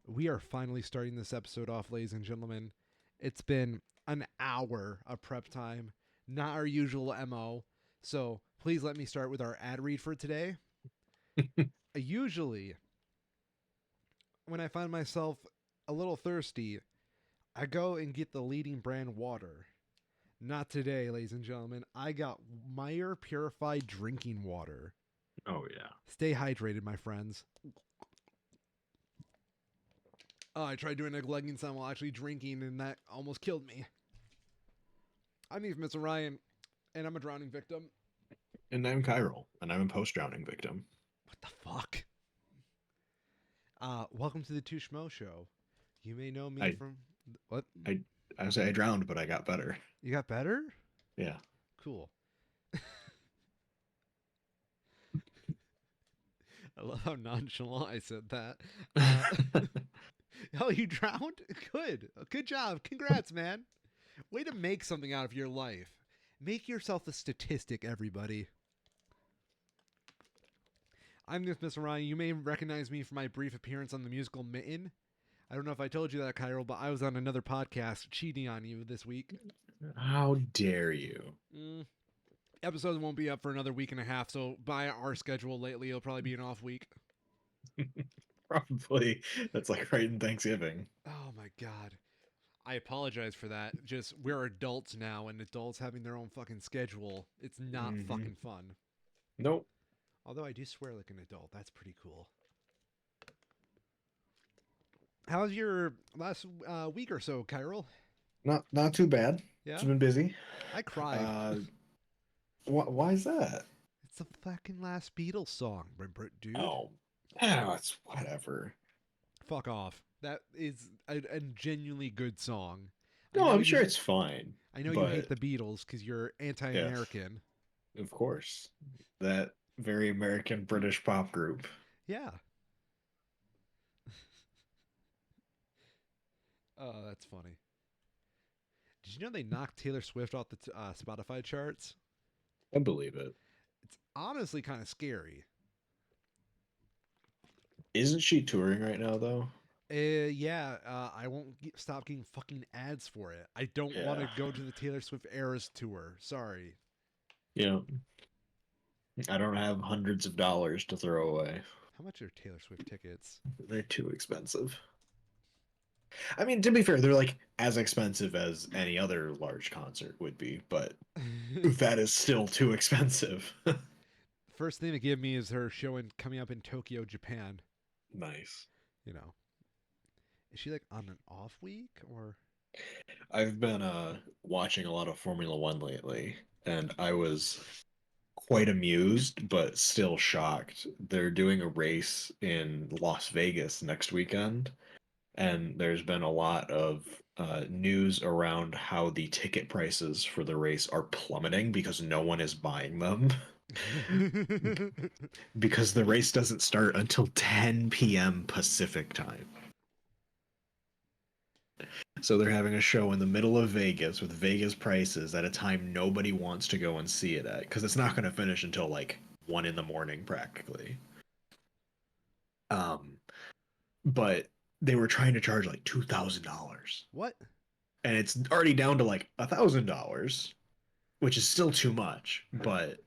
We are finally starting this episode off, ladies and gentlemen. It's been an hour of prep time, not our usual MO. So please let me start with our ad read for today. Usually, when I find myself a little thirsty, I go and get the leading brand water. Not today, ladies and gentlemen. I got Meyer Purified Drinking Water. Oh yeah. Stay hydrated, my friends. Oh, I tried doing a glugging sound while actually drinking, and that almost killed me. I'm Eve Mr. Ryan, and I'm a drowning victim. And I'm Kyril, and I'm a post-drowning victim. What the fuck? Welcome to the Two Schmoes show. You may know me I from what? I I say I drowned, but I got better. You got better? Yeah. Cool. I love how nonchalant I said that. Oh, you drowned? Good. Good job. Congrats, man. Way to make something out of your life. Make yourself a statistic, everybody. I'm Mr. Ryan. You may recognize me from my brief appearance on the musical Mitten. I don't know if I told you that, Kyril, but I was on another podcast cheating on you this week. How dare you? Episodes won't be up for another week and a half, so by our schedule lately, it'll probably be an off week. Probably. That's like right in Thanksgiving. Oh my god. I apologize for that. Just, we're adults now, and adults having their own fucking schedule. It's not Mm-hmm. fucking fun. Nope. Although I do swear like an adult. That's pretty cool. How's your last week or so, Kyril? Not too bad. Yeah? It's been busy. I cried. Uh, why is that? It's the fucking last Beatles song, dude. Oh, it's whatever. Fuck off. That is a genuinely good song. I No, know I'm you. sure it's fine. I know you hate But the Beatles because you're yes, anti-American. of course. That very American British pop group. Yeah. Oh, that's funny. Did you know they knocked Taylor Swift off the Spotify charts? I believe it. It's honestly kind of scary. Isn't she touring right now though? Yeah, I won't stop getting fucking ads for it. I don't want to Yeah. go to the Taylor Swift Eras tour. Sorry. You know, I don't have hundreds of dollars to throw away. How much are Taylor Swift tickets? They're too expensive. I mean, to be fair, they're like as expensive as any other large concert would be, but that is still too expensive. First thing to give me is her show coming up in Tokyo, Japan. Nice. You know, is she like on an off week or? I've been watching a lot of Formula One lately, and I was quite amused, but still shocked. They're doing a race in Las Vegas next weekend, and there's been a lot of news around how the ticket prices for the race are plummeting because no one is buying them. Because the race doesn't start until 10 p.m. Pacific time. So they're having a show in the middle of Vegas with Vegas prices at a time nobody wants to go and see it at because it's not going to finish until like 1 in the morning practically. Um, but they were trying to charge like $2,000, What? and it's already down to like $1,000, which is still too much, but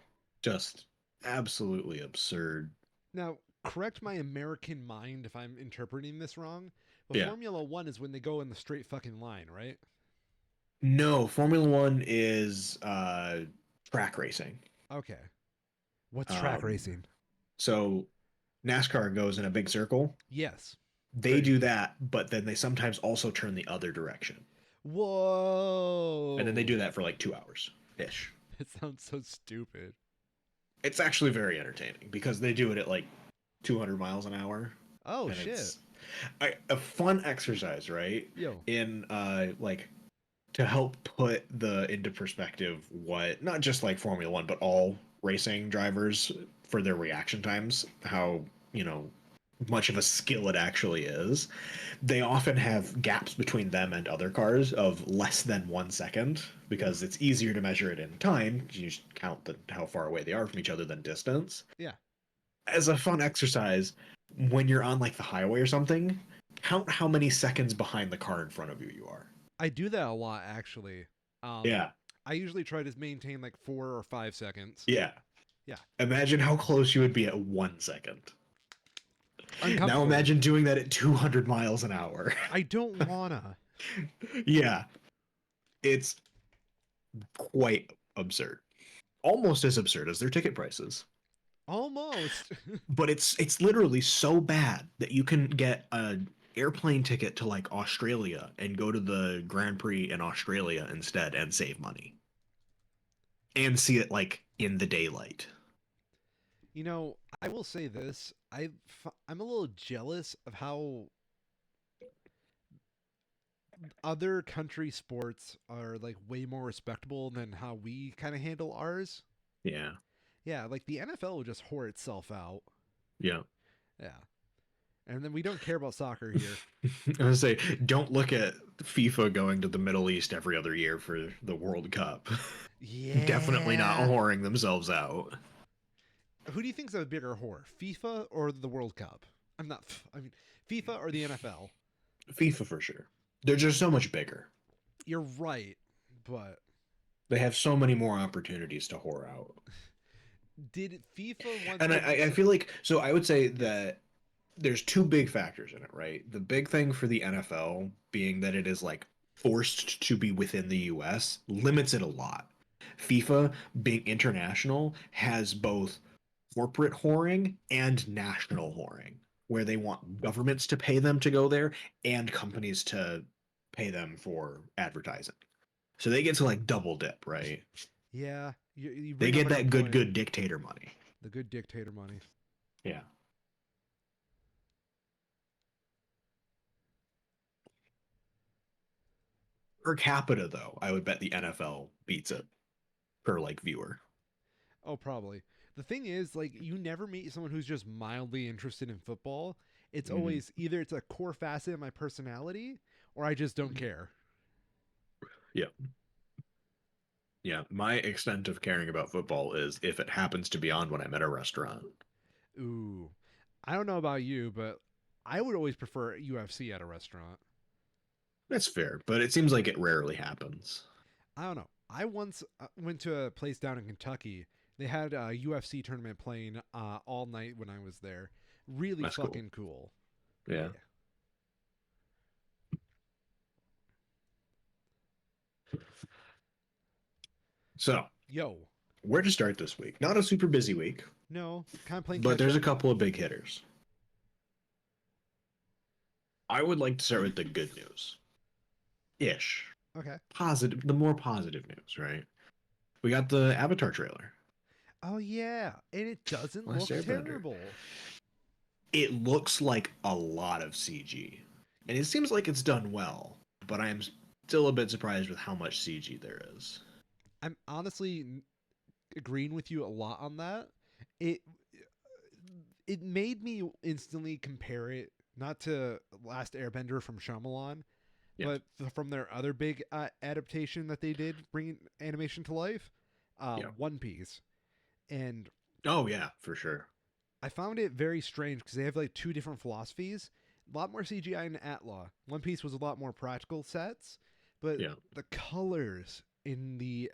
just absolutely absurd. Now, correct my American mind if I'm interpreting this wrong, but Yeah. Formula One is when they go in the straight fucking line, right? No, Formula One is track racing. Okay. What's track Um, racing? so NASCAR goes in a big circle. Yes. They do that, but then they sometimes also turn the other direction. Whoa. And then they do that for like 2 hours ish. It sounds so stupid. It's actually very entertaining because they do it at like 200 miles an hour. Oh And shit. it's a fun exercise, right? Yo. In like to help put the into perspective what not just like Formula One, but all racing drivers for their reaction times, how, much of a skill it actually is. They often have gaps between them and other cars of less than 1 second because it's easier to measure it in time. You just count how far away they are from each other than distance. Yeah. As a fun exercise, when you're on like the highway or something, count how many seconds behind the car in front of you are. I do that a lot actually. Um, Yeah. I usually try to maintain like 4 or 5 seconds. Yeah. Yeah, Imagine how close you would be at 1 second. Now uncomfortable. imagine doing that at 200 miles an hour. I don't wanna. Yeah. It's quite absurd. Almost as absurd as their ticket prices. Almost. But it's literally so bad that you can get a airplane ticket to like Australia and go to the Grand Prix in Australia instead and save money and see it like in the daylight. You know, I will say this. I'm a little jealous of how other country sports are like way more respectable than how we kind of handle ours. Yeah. Yeah, like the NFL will just whore itself out. Yeah. Yeah. And then we don't care about soccer here. I was say, don't look at FIFA going to the Middle East every other year for the World Cup. Definitely not Yeah. whoring themselves out. Who do you think's a bigger whore, FIFA or the World Cup? I'm not. I mean, FIFA or the NFL? FIFA for sure. They're just so much bigger. You're right, but They have so many more opportunities to whore out. did FIFA once And have? I feel like, so I would say that there's two big factors in it, right? The big thing for the NFL being that it is like forced to be within the US limits it a lot. FIFA being international has both corporate whoring and national whoring, where they want governments to pay them to go there and companies to pay them for advertising. So they get to like double dip, right? Yeah, you They bring up get a good that good, point. good dictator money. The good dictator money. Yeah. Per capita, though, I would bet the NFL beats it per like viewer. Oh, probably. The thing is, like, you never meet someone who's just mildly interested in football. It's Hmm. always either it's a core facet of my personality or I just don't care. Yeah. Yeah. My extent of caring about football is if it happens to be on when I'm at a restaurant. Ooh. I don't know about you, but I would always prefer UFC at a restaurant. That's fair, but it seems like it rarely happens. I don't know. I once went to a place down in Kentucky. They had a UFC tournament playing all night when I was there. Really That's cool. fucking cool. Yeah. Yeah. So, Yo. where to start this week? Not a super busy week, No, kind of playing but catch there's a up. couple of big hitters. I would like to start with the good news ish. Okay. Positive, the more positive news, right? We got the Avatar trailer. Oh yeah, and it doesn't Last look Airbender. terrible. It looks like a lot of CG, and it seems like it's done well, but I am still a bit surprised with how much CG there is. I'm honestly agreeing with you a lot on that. It it made me instantly compare it not to Last Airbender from Shyamalan, Yes. but from their other big adaptation that they did, bringing animation to life, Yeah. One Piece. And Oh yeah, for sure. I found it very strange because they have like two different philosophies. A lot more CGI in Atlaw. One Piece was a lot more practical sets, but Yeah, the colors in the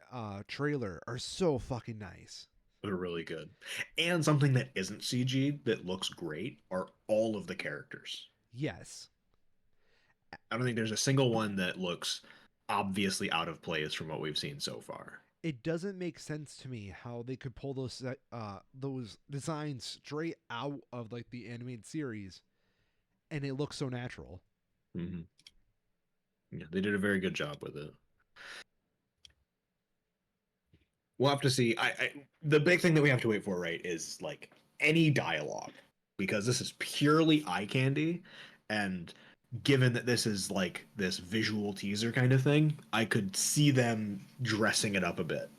trailer are so fucking nice. they're really good. And something that isn't CG that looks great are all of the characters. Yes, I don't think there's a single one that looks obviously out of place from what we've seen so far. it doesn't make sense to me how they could pull those designs straight out of like the animated series, and it looks so natural. Hmm. Yeah, they did a very good job with it. We'll have to see. The big thing that we have to wait for, right, is like any dialogue, because this is purely eye candy, and given that this is like this visual teaser kind of thing, I could see them dressing it up a bit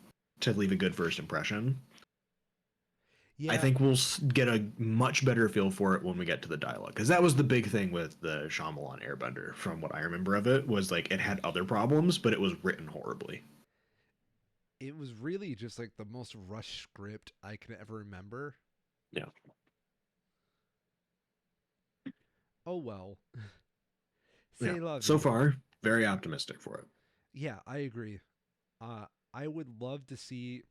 to leave a good first impression. I Yeah, think we'll get a much better feel for it when we get to the dialogue, because that was the big thing with the Shyamalan Airbender. From what I remember of it, was like it had other problems, but it was written horribly. it was really just like the most rushed script I can ever remember. Yeah. Oh well. Yeah. Say So lovey. far, very optimistic for it. Yeah, I agree. Uh, I would love to see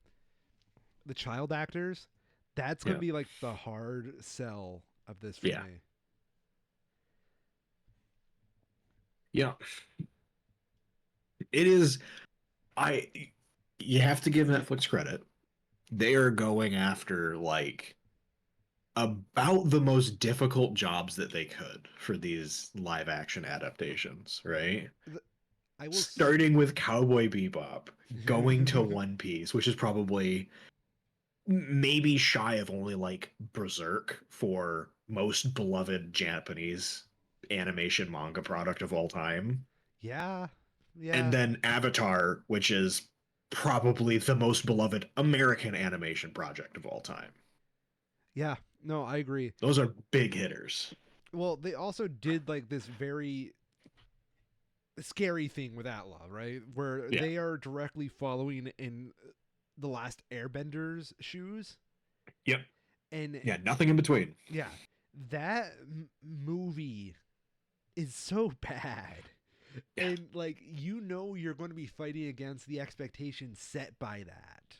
the child actors. That's gonna Yeah. be like the hard sell of this for Yeah. me. Yeah. It is. I. You have to give Netflix credit. They are going after like about the most difficult jobs that they could for these live action adaptations, right? I will. Starting with Cowboy Bebop, going to One Piece, which is probably maybe shy of only like Berserk for most beloved Japanese animation manga product of all time. Yeah, And yeah, then Avatar, which is probably the most beloved American animation project of all time. yeah. No, I agree. Those are big hitters. Well, they also did like this very scary thing with Atla, right? Where Yeah. they are directly following in the last Airbender's shoes, Yep. and Yeah, nothing in between. yeah, that movie is so bad. Yeah. And like you're going to be fighting against the expectations set by that.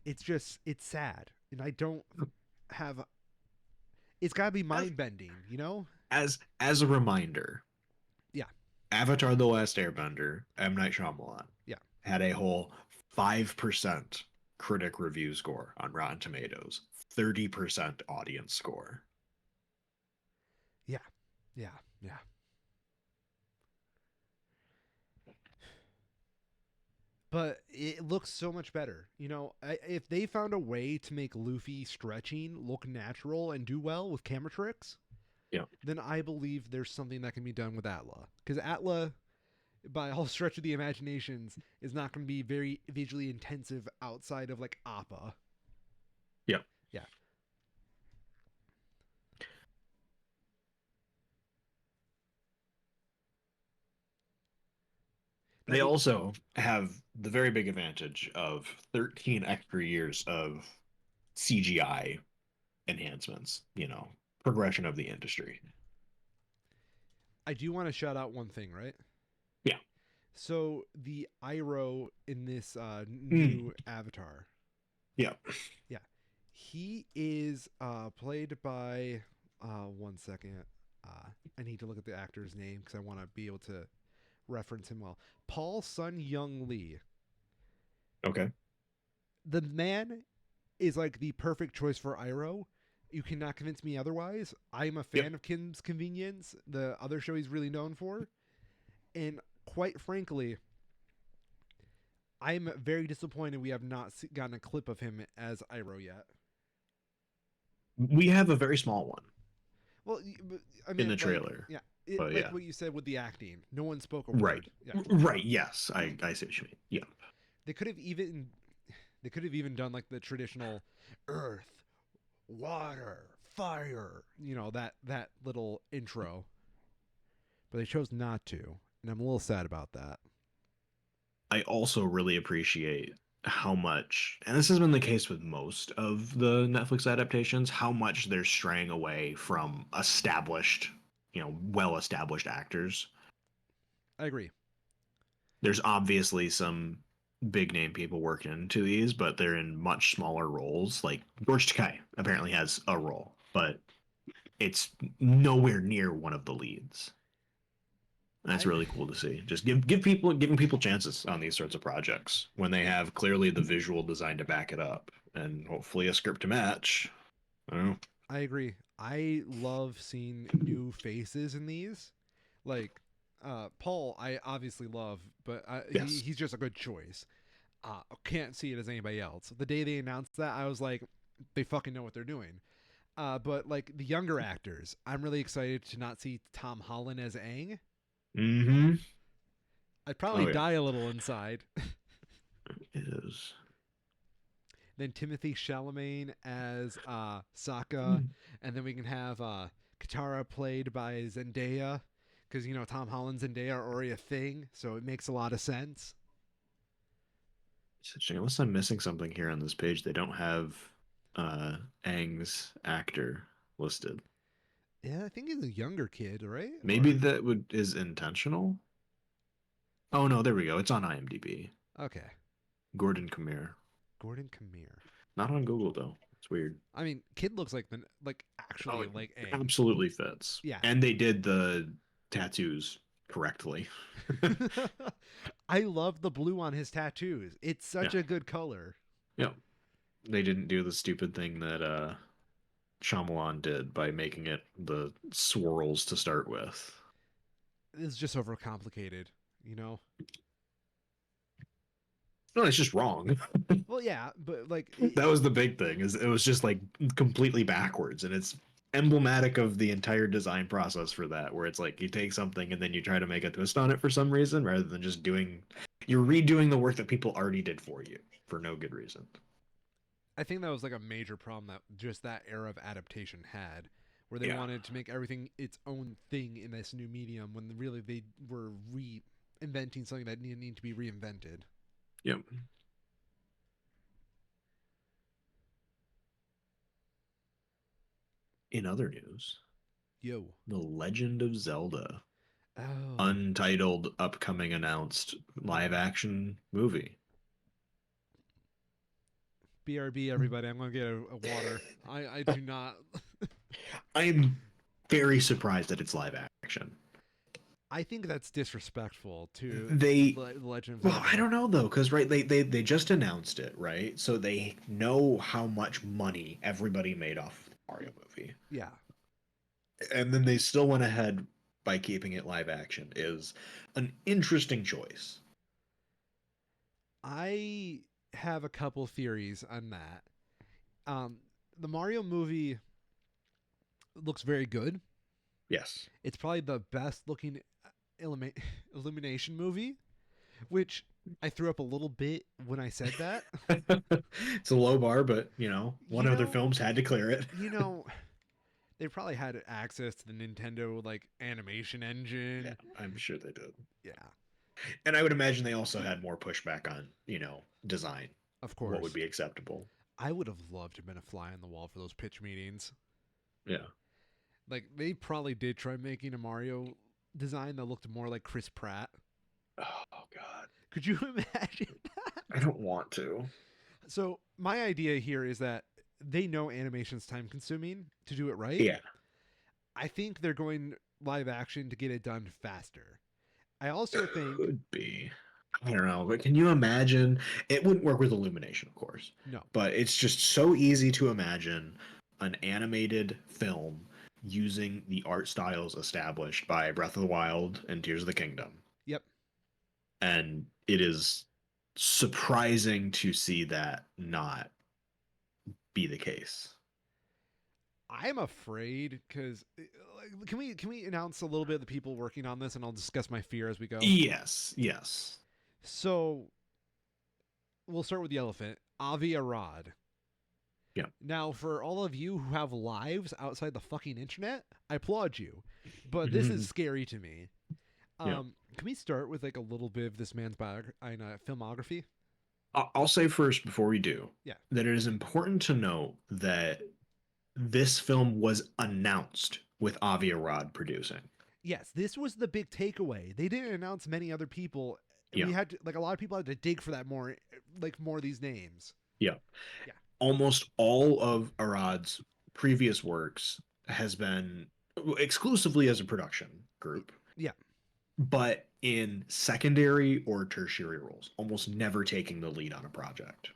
It's just it's sad, and I don't have. It's got to be As mind bending, you know? as a reminder, Yeah, Avatar: The Last Airbender, M. Night Shyamalan, yeah, had a whole 5% critic review score on Rotten Tomatoes, 30% audience score. yeah, yeah, yeah. But it looks so much better. You know, if they found a way to make Luffy stretching look natural and do well with camera tricks, Yeah. then I believe there's something that can be done with Atla. Because Atla, by all stretch of the imaginations, is not going to be very visually intensive outside of like Appa. Yeah. Yeah. That They be also have the very big advantage of 13 extra years of CGI enhancements, progression of the industry. I do want to shout out one thing, right? Yeah. So the Iroh in this Mm. new Avatar, Yeah. yeah, he is played by. One second. I need to look at the actor's name because I want to be able to reference him well. Paul Sun Young Lee. Okay. The man is like the perfect choice for Iroh. You cannot convince me otherwise. I'm a Yep. fan of Kim's Convenience, the other show he's really known for, and quite frankly, I'm very disappointed we have not gotten a clip of him as Iroh yet. We have a very small one Well, I in the meant like, trailer. yeah, But like yeah. what you said with the acting. No one spoke a Right. word. Yeah, Right. Yes. I see what you mean. Yeah. they could have even done like the traditional earth, water, fire. You know that little intro, but they chose not to, and I'm a little sad about that. I also really appreciate how much, and this has been the case with most of the Netflix adaptations, how much they're straying away from established, well established actors. I agree. There's obviously some big name people working into these, but they're in much smaller roles. Like George Takei apparently has a role, but it's nowhere near one of the leads. That's I really cool to see. Just giving people chances on these sorts of projects when they have clearly the visual design to back it up and hopefully a script to match. I don't know. I agree. I love seeing new faces in these. Like Paul, I obviously love, but Yes. he's just a good choice. Can't see it as anybody else. The day they announced that, I was like, they fucking know what they're doing. But like the younger actors, I'm really excited to not see Tom Holland as Aang. Mm-hmm. I'd probably Oh yeah. die a little inside. It is. Then Timothy Chalamet as Sokka, Mm. and then we can have Katara played by Zendaya, because Tom Holland and Zendaya are already a thing, so it makes a lot of sense. Unless I'm missing something here on this page, they don't have Aang's actor listed. Yeah, I think he's a younger kid, right? Maybe Or that would is intentional. Oh no, there we go. It's on IMDb. okay, Gordon Kamir. Gordon Kamir. Not on Google though. It's weird. I mean, kid looks like Oh, actually it like a absolutely fits. yeah. And they did the tattoos correctly. I love the blue on his tattoos. It's Yeah. such a good color. Yeah. They didn't do the stupid thing that Shyamalan did by making it the swirls to start with. It's just overcomplicated, you know. No, it's just wrong. Well, yeah, but like That was the big thing. Is it was just like completely backwards, and it's emblematic of the entire design process for that, where it's like you take something and then you try to make a twist on it for some reason, rather than just doing you're redoing the work that people already did for you for no good reason. I think that was like a major problem that just that era of adaptation had, where they Yeah. wanted to make everything its own thing in this new medium when really they were reinventing something that didn't need to be reinvented. Yep. In other news, Yo. The Legend of Zelda, Oh. untitled, upcoming, announced live action movie. BRB, everybody. I'm going to get a water. I do not. I'm very surprised that it's live action. I think that's disrespectful to They the Legend of Well, Zelda. I don't know though, because right, they just announced it, right? So they know how much money everybody made off the Mario movie, Yeah. and then they still went ahead by keeping it live action. Is an interesting choice. I have a couple theories on that. Um, the Mario movie looks very good. Yes, It's probably the best looking illumination movie, which I threw up a little bit when I said that. it's a low bar, but one You of their know, films had to clear it. you know, they probably had access to the Nintendo like animation Yeah, engine. I'm sure they did, Yeah, and I would imagine they also had more pushback on design. of What would course. be acceptable? I would have loved to have been a fly on the wall for those pitch meetings. Yeah. Like they probably did try making a Mario design that looked more like Chris Pratt. Oh God, Could you imagine? I don't want to. So my idea here is that they know animation's time consuming to do it right. Yeah. I think they're going live action to get it done faster. I also think Could be. I don't know, but can you imagine? It wouldn't work with Illumination, of course, no. but it's just so easy to imagine an animated film using the art styles established by Breath of the Wild and Tears of the Kingdom. Yep. And it is surprising to see that not be the case. I'm afraid because can we announce a little bit of the people working on this and I'll discuss my fear as we go. Yes, yes. So we'll start with the elephant, Avi Arad. Yeah. Now, for all of you who have lives outside the fucking internet, I applaud you, but this is scary to me. Yeah. Can we start with like a little bit of this man's filmography? I'll say first before we do Yeah. that it is important to note that this film was announced with Avi Arad producing. Yes, this was the big takeaway. They didn't announce many other people. Yeah. We had to, like a lot of people had to dig for that more, like more of these names. Yeah. Yeah. Almost all of Arad's previous works has been exclusively as a production group. Yeah. But in secondary or tertiary roles, almost never taking the lead on a project.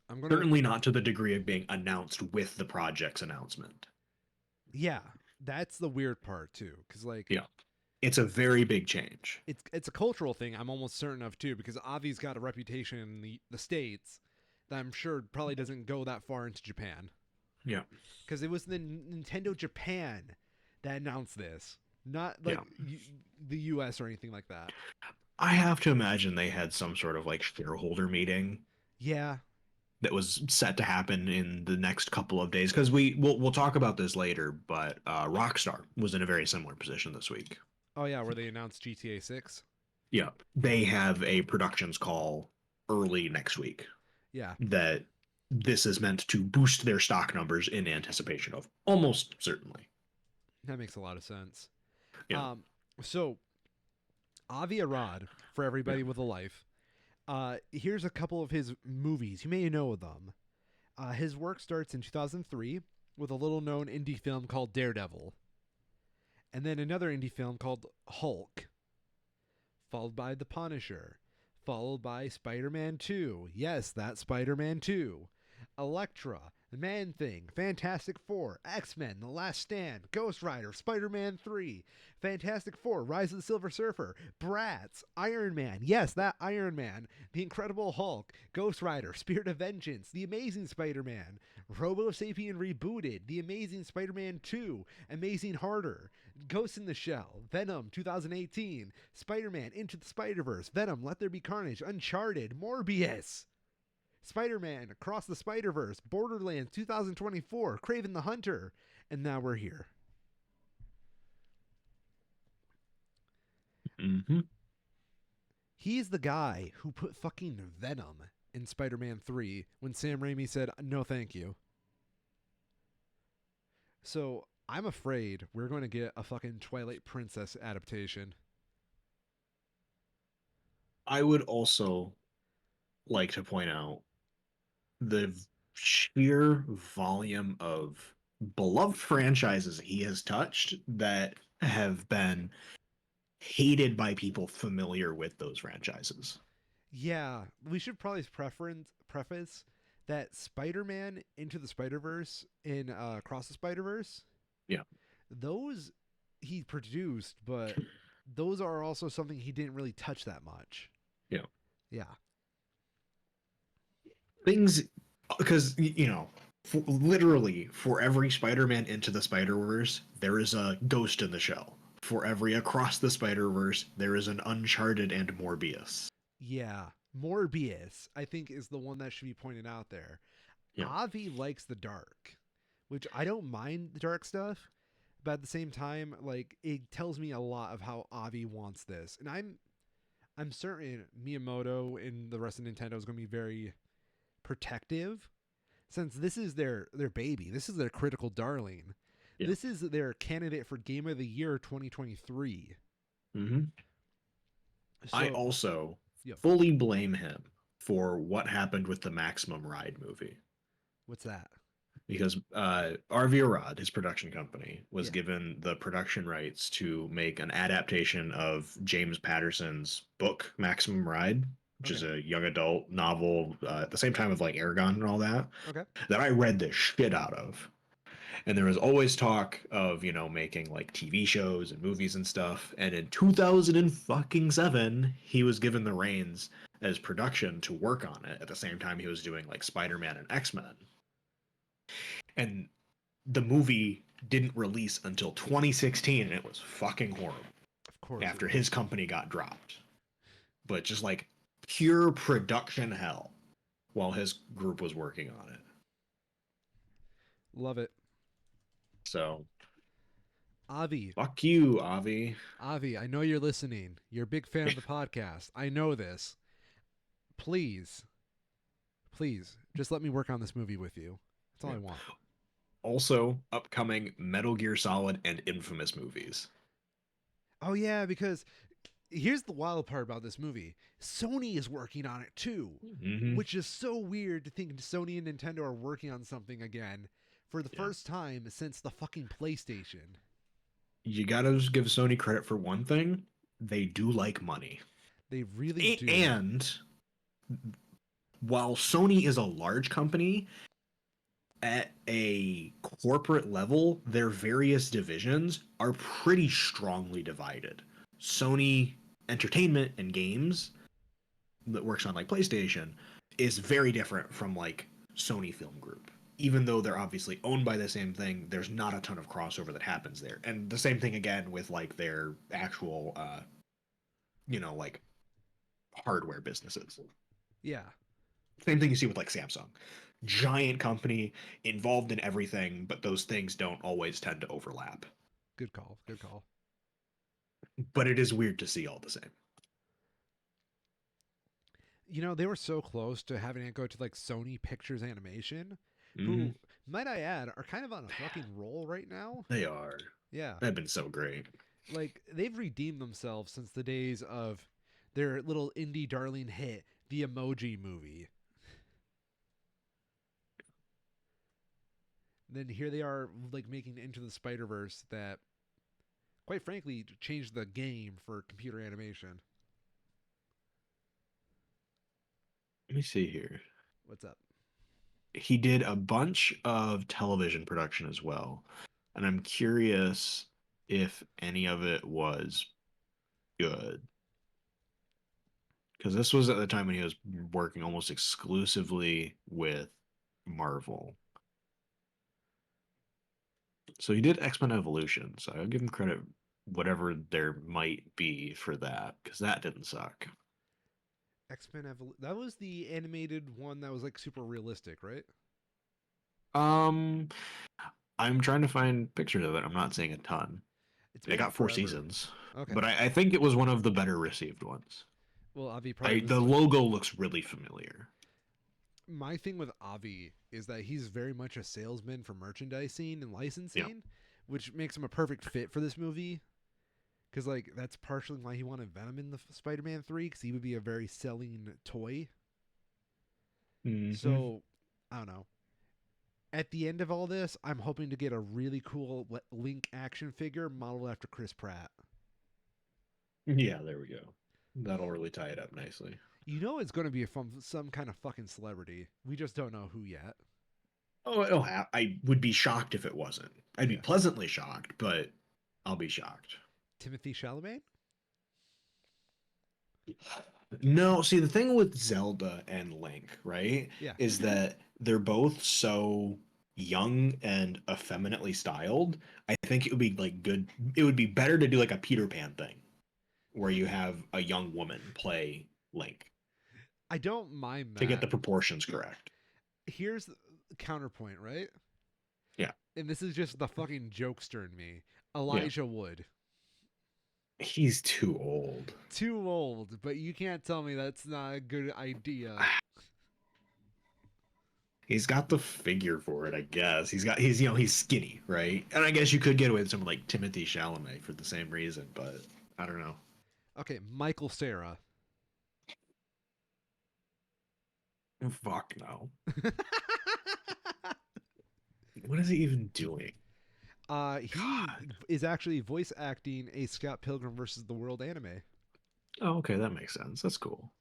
I'm gonna Certainly not to the degree of being announced with the project's announcement. Yeah, that's the weird part too, because like Yeah. It's a very big change. it's a cultural thing. I'm almost certain of too, because Avi's got a reputation in the states that I'm sure probably doesn't go that far into Japan. Yeah. Because it was the Nintendo Japan that announced this, not like the U.S. or anything like that. I have to imagine they had some sort of like shareholder meeting Yeah. that was set to happen in the next couple of days because we'll talk about this later, but Rockstar was in a very similar position this week. Oh yeah, where they announced GTA 6. Yeah, they have a productions call early next week Yeah. that this is meant to boost their stock numbers in anticipation of, almost certainly. That makes a lot of sense. Yeah. Um, so Avi Arad, for Yeah. everybody with a life, here's a couple of his movies. You may know them. His work starts in 2003 with a little known indie film called Daredevil, and then another indie film called Hulk, followed by The Punisher, followed by Spider Man 2. Yes, that's Spider Man 2. Elektra, The Man Thing, Fantastic Four, X Men, The Last Stand, Ghost Rider, Spider Man 3, Fantastic Four, Rise of the Silver Surfer, Bratz, Iron Man, yes, that Iron Man, The Incredible Hulk, Ghost Rider, Spirit of Vengeance, The Amazing Spider Man, Robo Sapien Rebooted, The Amazing Spider Man 2, Amazing Harder, Ghost in the Shell, Venom 2018, Spider Man Into the Spider Verse, Venom Let There Be Carnage, Uncharted, Morbius. Spider Man, Across the Spider Verse, Borderlands 2024, Craven the Hunter, and now we're here. Hmm. He's the guy who put fucking Venom in Spider Man 3 when Sam Raimi said, no, thank you. So I'm afraid we're going to get a fucking Twilight Princess adaptation. I would also like to point out the sheer volume of beloved franchises he has touched that have been hated by people familiar with those franchises. Yeah, we should probably preface that Spider Man Into the Spider Verse in Across the Spider Verse, Yeah. those he produced, but those are also something he didn't really touch that much. Yeah. Yeah. Things, because, literally for every Spider-Man Into the Spider-Verse, there is a Ghost in the Shell. For every Across the Spider-Verse, there is an Uncharted and Morbius. Yeah. Morbius, I think, is the one that should be pointed out there. Yeah. Avi likes the dark, which I don't mind the dark stuff, but at the same time, like it tells me a lot of how Avi wants this. And I'm certain Miyamoto and the rest of Nintendo is going to be very protective since this is their baby. This is their critical darling. Yeah. This is their candidate for Game of the Year 2023. Hmm. I So, also yep. fully blame him for what happened with the Maximum Ride movie. What's that? Because Avi Arad, his production company, was Yeah. given the production rights to make an adaptation of James Patterson's book Maximum Ride, which is Okay. a young adult novel at the same time of like Aragon and all that. Okay. That I read the shit out of. And there was always talk of, making like TV shows and movies and stuff. And in 2007, he was given the reins as production to work on it at the same time he was doing like Spider-Man and X-Men. And the movie didn't release until 2016 and it was fucking horrible Of course it after was. his company got dropped. But just like pure production hell while his group was working on it. Love it. So Avi, fuck you, Avi. Avi, I know you're listening. You're a big fan of the podcast. I know this. Please, please, just let me work on this movie with you. That's all Yeah. I want. Also, upcoming Metal Gear Solid and Infamous movies. Oh yeah, because here's the wild part about this movie. Sony is working on it too, Mm-hmm. which is so weird to think Sony and Nintendo are working on something again for the Yeah. first time since the fucking PlayStation. You gotta just give Sony credit for one thing. They do like money. They really do. And while Sony is a large company, at a corporate level, their various divisions are pretty strongly divided. Sony Entertainment and Games, that works on like PlayStation, is very different from like Sony Film Group. Even though they're obviously owned by the same thing, there's not a ton of crossover that happens there. And the same thing again with like their actual, like hardware businesses. Yeah, Same thing you see with like Samsung. Giant company involved in everything, but those things don't always tend to overlap. good call. Good call. But it is weird to see all the same. You know, they were so close to having it go to like Sony Pictures Animation, Mm-hmm. who, might I add, are kind of on a fucking roll right now. They are. Yeah. That'd been so great. Like they've redeemed themselves since the days of their little indie darling hit, the Emoji Movie. And then here they are like making Into the Spider-Verse that quite frankly changed the game for computer animation. Let me see here. What's up? He did a bunch of television production as well, and I'm curious if any of it was good. Because this was at the time when he was working almost exclusively with Marvel. So he did X-Men Evolution, so I'll give him credit, whatever there might be for that, because that didn't suck. X-Men that was the animated one that was like super realistic, right? Um, I'm trying to find pictures of it. I'm not seeing a ton. It's It been got four forever. seasons, Okay. but I think it was one of the better received ones. Well, Avi probably The was like logo looks really familiar. my thing with Avi is that he's very much a salesman for merchandising and Yeah. licensing, which makes him a perfect fit for this movie. Because like that's partially why he wanted Venom in the Spider-Man 3, because he would be a very selling toy. Hmm. So I don't know. At the end of all this, I'm hoping to get a really cool Link action figure modeled after Chris Pratt. Yeah, there we go. That'll really tie it up nicely. You know it's going to be from some kind of fucking celebrity. We just don't know who yet. I would be shocked if it wasn't. I'd be Yeah. pleasantly shocked, but I'll be shocked. Timothy Chalamet? No, see, the thing with Zelda and Link, right, Yeah. is that they're both so young and effeminately styled. I think it would be like good. It would be better to do like a Peter Pan thing, where you have a young woman play Link I don't mind to get that. the proportions correct. Here's the counterpoint, right? Yeah, And this is just the fucking jokester in me. yeah. Elijah Wood. He's too old. Too old, but you can't tell me that's not a good idea. He's got the figure for it, I guess. He's skinny, right? And I guess you could get away with someone like Timothy Chalamet for the same reason, but I don't know. Okay, Michael Sarah. Fuck no. What is he even doing? He God. is actually voice acting a Scott Pilgrim versus the World anime. Oh, okay, that makes sense. That's cool.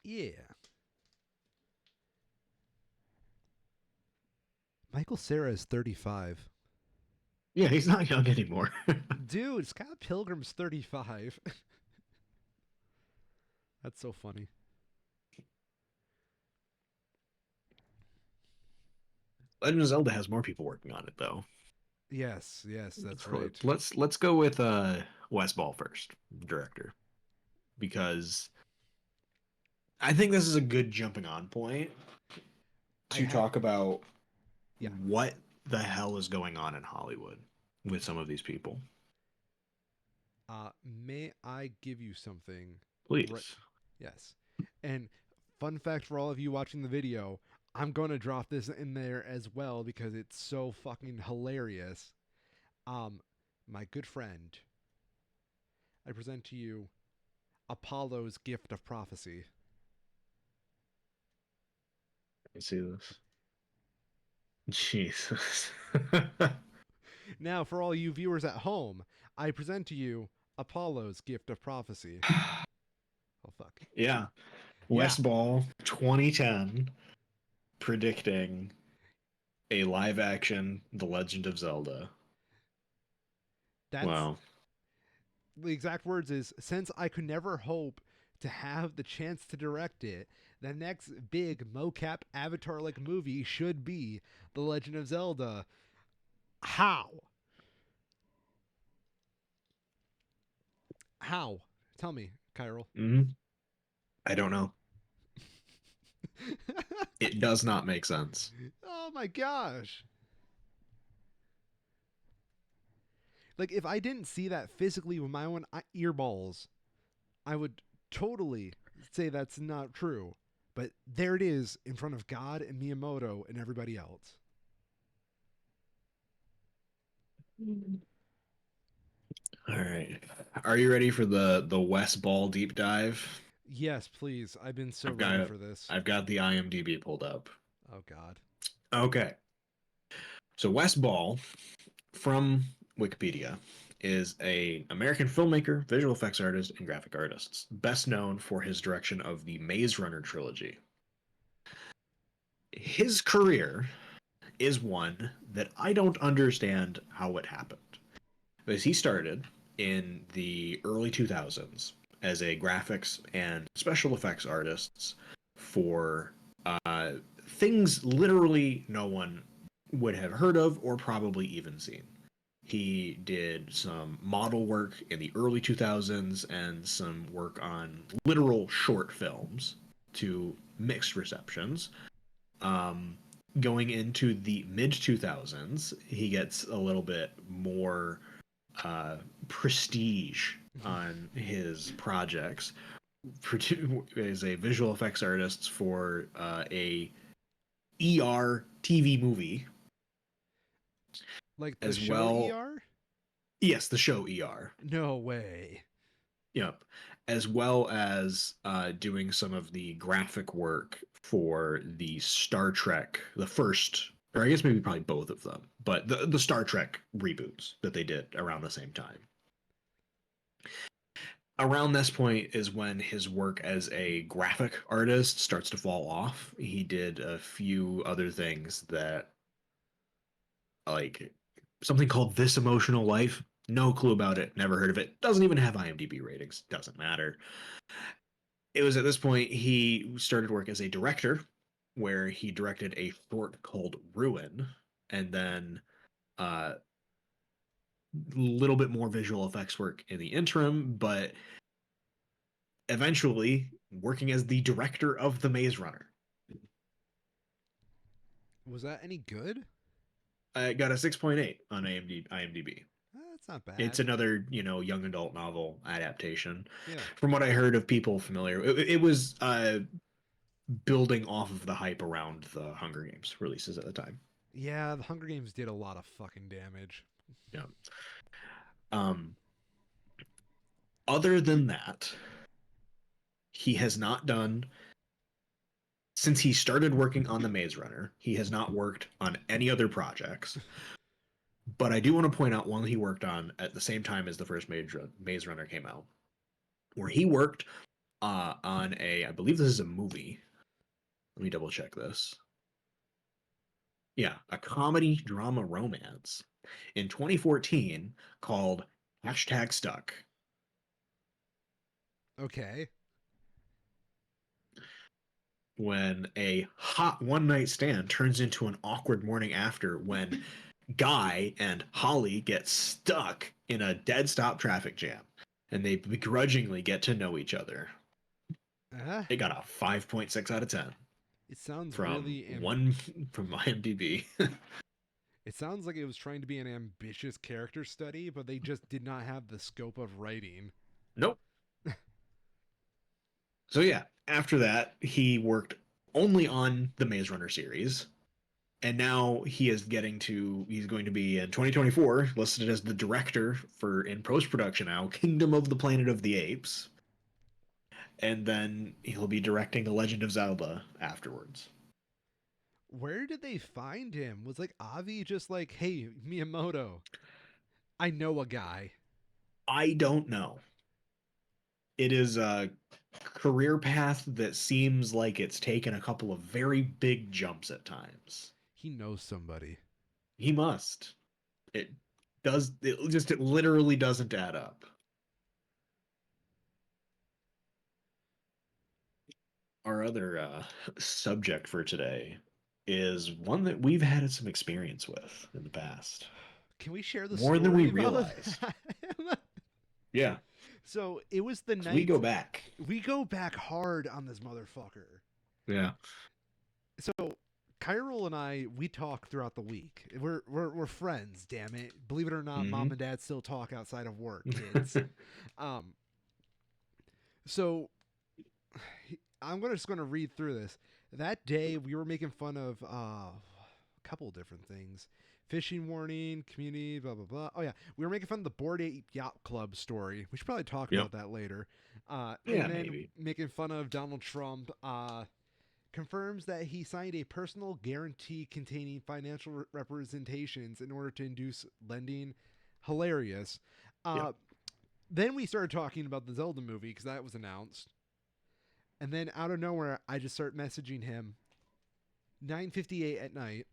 Yeah. Michael Sarah is 35. Yeah, he's not young anymore. Dude, Scott Pilgrim's 35. That's so funny. Legend of Zelda has more people working on it though. Yes, yes, that's So right. let's go with Wes Ball first, director, because I think this is a good jumping on point I to have, talk about yeah. what the hell is going on in Hollywood with some of these people. May I give you something? Right. Please. Yes. And fun fact for all of you watching the video, I'm going to drop this in there as well because it's so fucking hilarious. Um, my good friend, I present to you Apollo's gift of prophecy. Let me see this. Jesus. Now, for all you viewers at home, I present to you Apollo's gift of prophecy. Oh, fuck. Yeah. Yeah, West Ball 2010 predicting a live action The Legend of Zelda. that's Wow. the exact words is since I could never hope to have the chance to direct it, the next big mocap avatar like movie should be The Legend of Zelda. How? How? Tell me, Kyril. Hmm. I don't know. It does not make sense. Oh my gosh. Like, if I didn't see that physically with my own earballs, I would totally say that's not true. But there it is in front of God and Miyamoto and everybody else. right. Are you ready for the West Ball deep dive? Yes, please. I've been so I've ready got for this. I've got the IMDb pulled up. Oh God. Okay. So Wes Ball from Wikipedia is a American filmmaker, visual effects artist, and graphic artist, best known for his direction of the Maze Runner trilogy. His career is one that I don't understand how it happened. Because he started in the early 2000s as a graphics and special effects artist for things literally no one would have heard of or probably even seen. He did some model work in the early 2000s and some work on literal short films to mixed receptions. Um, Going into the mid 2000s, he gets a little bit more uh, prestige on his projects. As a visual effects artist for a ER TV movie Like the as show well. ER? Yes, the show ER. No way. Yep. As well as doing some of the graphic work for the Star Trek, the first, or I guess maybe probably both of them, but the Star Trek reboots that they did around the same time. Around this point is when his work as a graphic artist starts to fall off. He did a few other things that, like something called This Emotional Life. No clue about it. Never heard of it. Doesn't even have IMDb ratings. Doesn't matter. It was at this point he started work as a director, where he directed a short called Ruin, and then a little bit more visual effects work in the interim, but eventually working as the director of The Maze Runner. Was that any good? I got a 6.8 on IMDb. That's not It's bad. another, young adult novel adaptation. Yeah. From what I heard of people familiar, it was building off of the hype around the Hunger Games releases at the time. Yeah, the Hunger Games did a lot of fucking damage. Yeah. Um, Other than that, he has not done since he started working on the Maze Runner. He has not worked on any other projects. But I do want to point out one he worked on at the same time as the first Maze Runner came out, where he worked on I believe this is a movie. Let me double check this. Yeah, a comedy drama romance in 2014 called #Stuck. Okay. When a hot one night stand turns into an awkward morning after when Guy and Holly get stuck in a dead stop traffic jam and they begrudgingly get to know each other. Uh, It got a 5.6 out of 10 it sounds from really one from IMDb. it sounds like it was trying to be an ambitious character study, but they just did not have the scope of writing. Nope. So yeah, after that, he worked only on the Maze Runner series, and now he's going to be in 2024 listed as the director for in post production now Kingdom of the Planet of the Apes, and then he'll be directing The Legend of Zelda afterwards. Where did they find him? Was like Avi just like, hey, Miyamoto, I know a guy. I don't know. It is a career path that seems like it's taken a couple of very big jumps at times. He knows somebody. He must. It it literally doesn't add up. Our other subject for today is one that we've had some experience with in the past, Can we share the more than we story about realize. that? Yeah, So it was the 'cause we go night back. we go back hard on this motherfucker. Yeah. So Kyril and I, we talk throughout the week. We're friends, damn it. Believe it or not, mom Hmm. and dad still talk outside of work, kids. um, so just gonna read through this. That day we were making fun of a couple different things. Fishing warning, community, blah blah blah. Oh yeah, we were making fun of the Bored Ape Yacht Club story. We should probably talk Yep. about that later. Yeah, And then maybe. making fun of Donald Trump. Confirms that he signed a personal guarantee containing financial representations in order to induce lending. Hilarious. Yep. Uh, then we started talking about the Zelda movie because that was announced. And then out of nowhere, I just start messaging him 9:58 at night.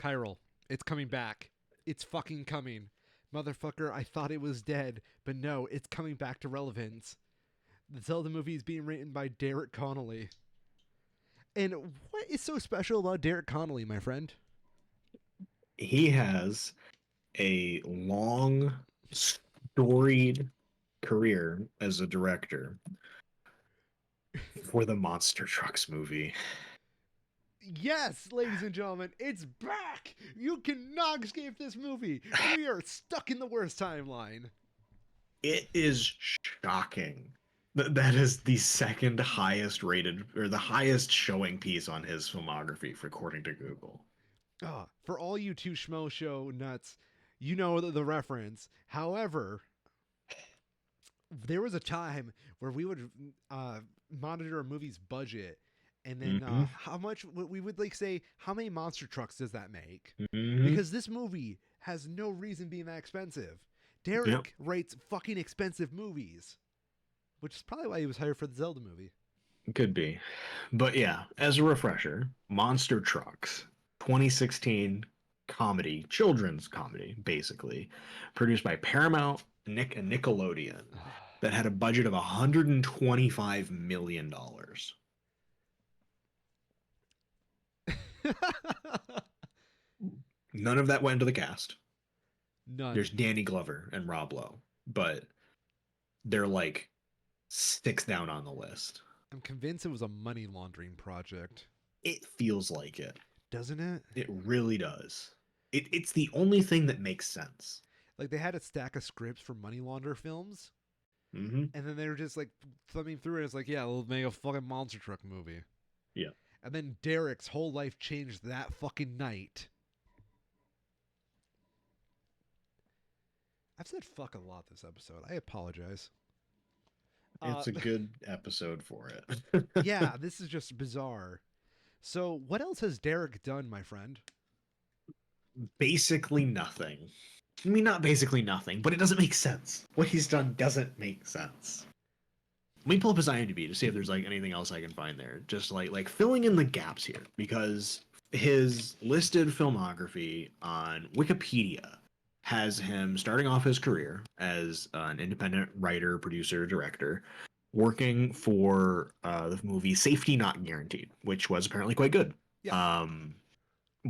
Chiral, it's coming back. It's fucking coming. Motherfucker, I thought it was dead, but no, it's coming back to relevance. The Zelda movie is being written by Derek Connolly. And what is so special about Derek Connolly, my friend? He has a long, storied career as a director for the Monster Trucks movie. Yes, ladies and gentlemen, it's back! You cannot escape this movie. We are stuck in the worst timeline. It is shocking. That is the second highest rated, or the highest showing piece on his filmography, according to Google. For all you two Schmo show nuts, you know the reference. However, there was a time where we would monitor a movie's budget and then Mm-hmm. how much we would like say how many monster trucks does that make, Mm-hmm. because this movie has no reason being that expensive. Yep. Derek writes fucking expensive movies, which is probably why he was hired for the Zelda movie. Could be. But yeah, as a refresher, Monster Trucks, 2016 comedy, children's comedy, basically, produced by Paramount and Nickelodeon, that had a budget of $125 million. None of that went into the cast. None. There's Danny Glover and Rob Lowe, but they're like six down on the list. I'm convinced it was a money laundering project. It feels like it. Doesn't it? It really does. It's the only thing that makes sense. Like they had a stack of scripts for money launder films, Mm-hmm. and then they were just like thumbing through it. It's like, yeah, we'll make a fucking monster truck movie. Yeah. And then Derek's whole life changed that fucking night. I've said fuck a lot this episode. I apologize. It's a good episode for it. Yeah, this is just bizarre. So, what else has Derek done, my friend? Basically nothing. I mean, not basically nothing, but it doesn't make sense. What he's done doesn't make sense. Let me pull up his IMDb to see if there's like anything else I can find there. Just like filling in the gaps here, because his listed filmography on Wikipedia has him starting off his career as an independent writer, producer, director, working for the movie Safety Not Guaranteed, which was apparently quite good. Yeah.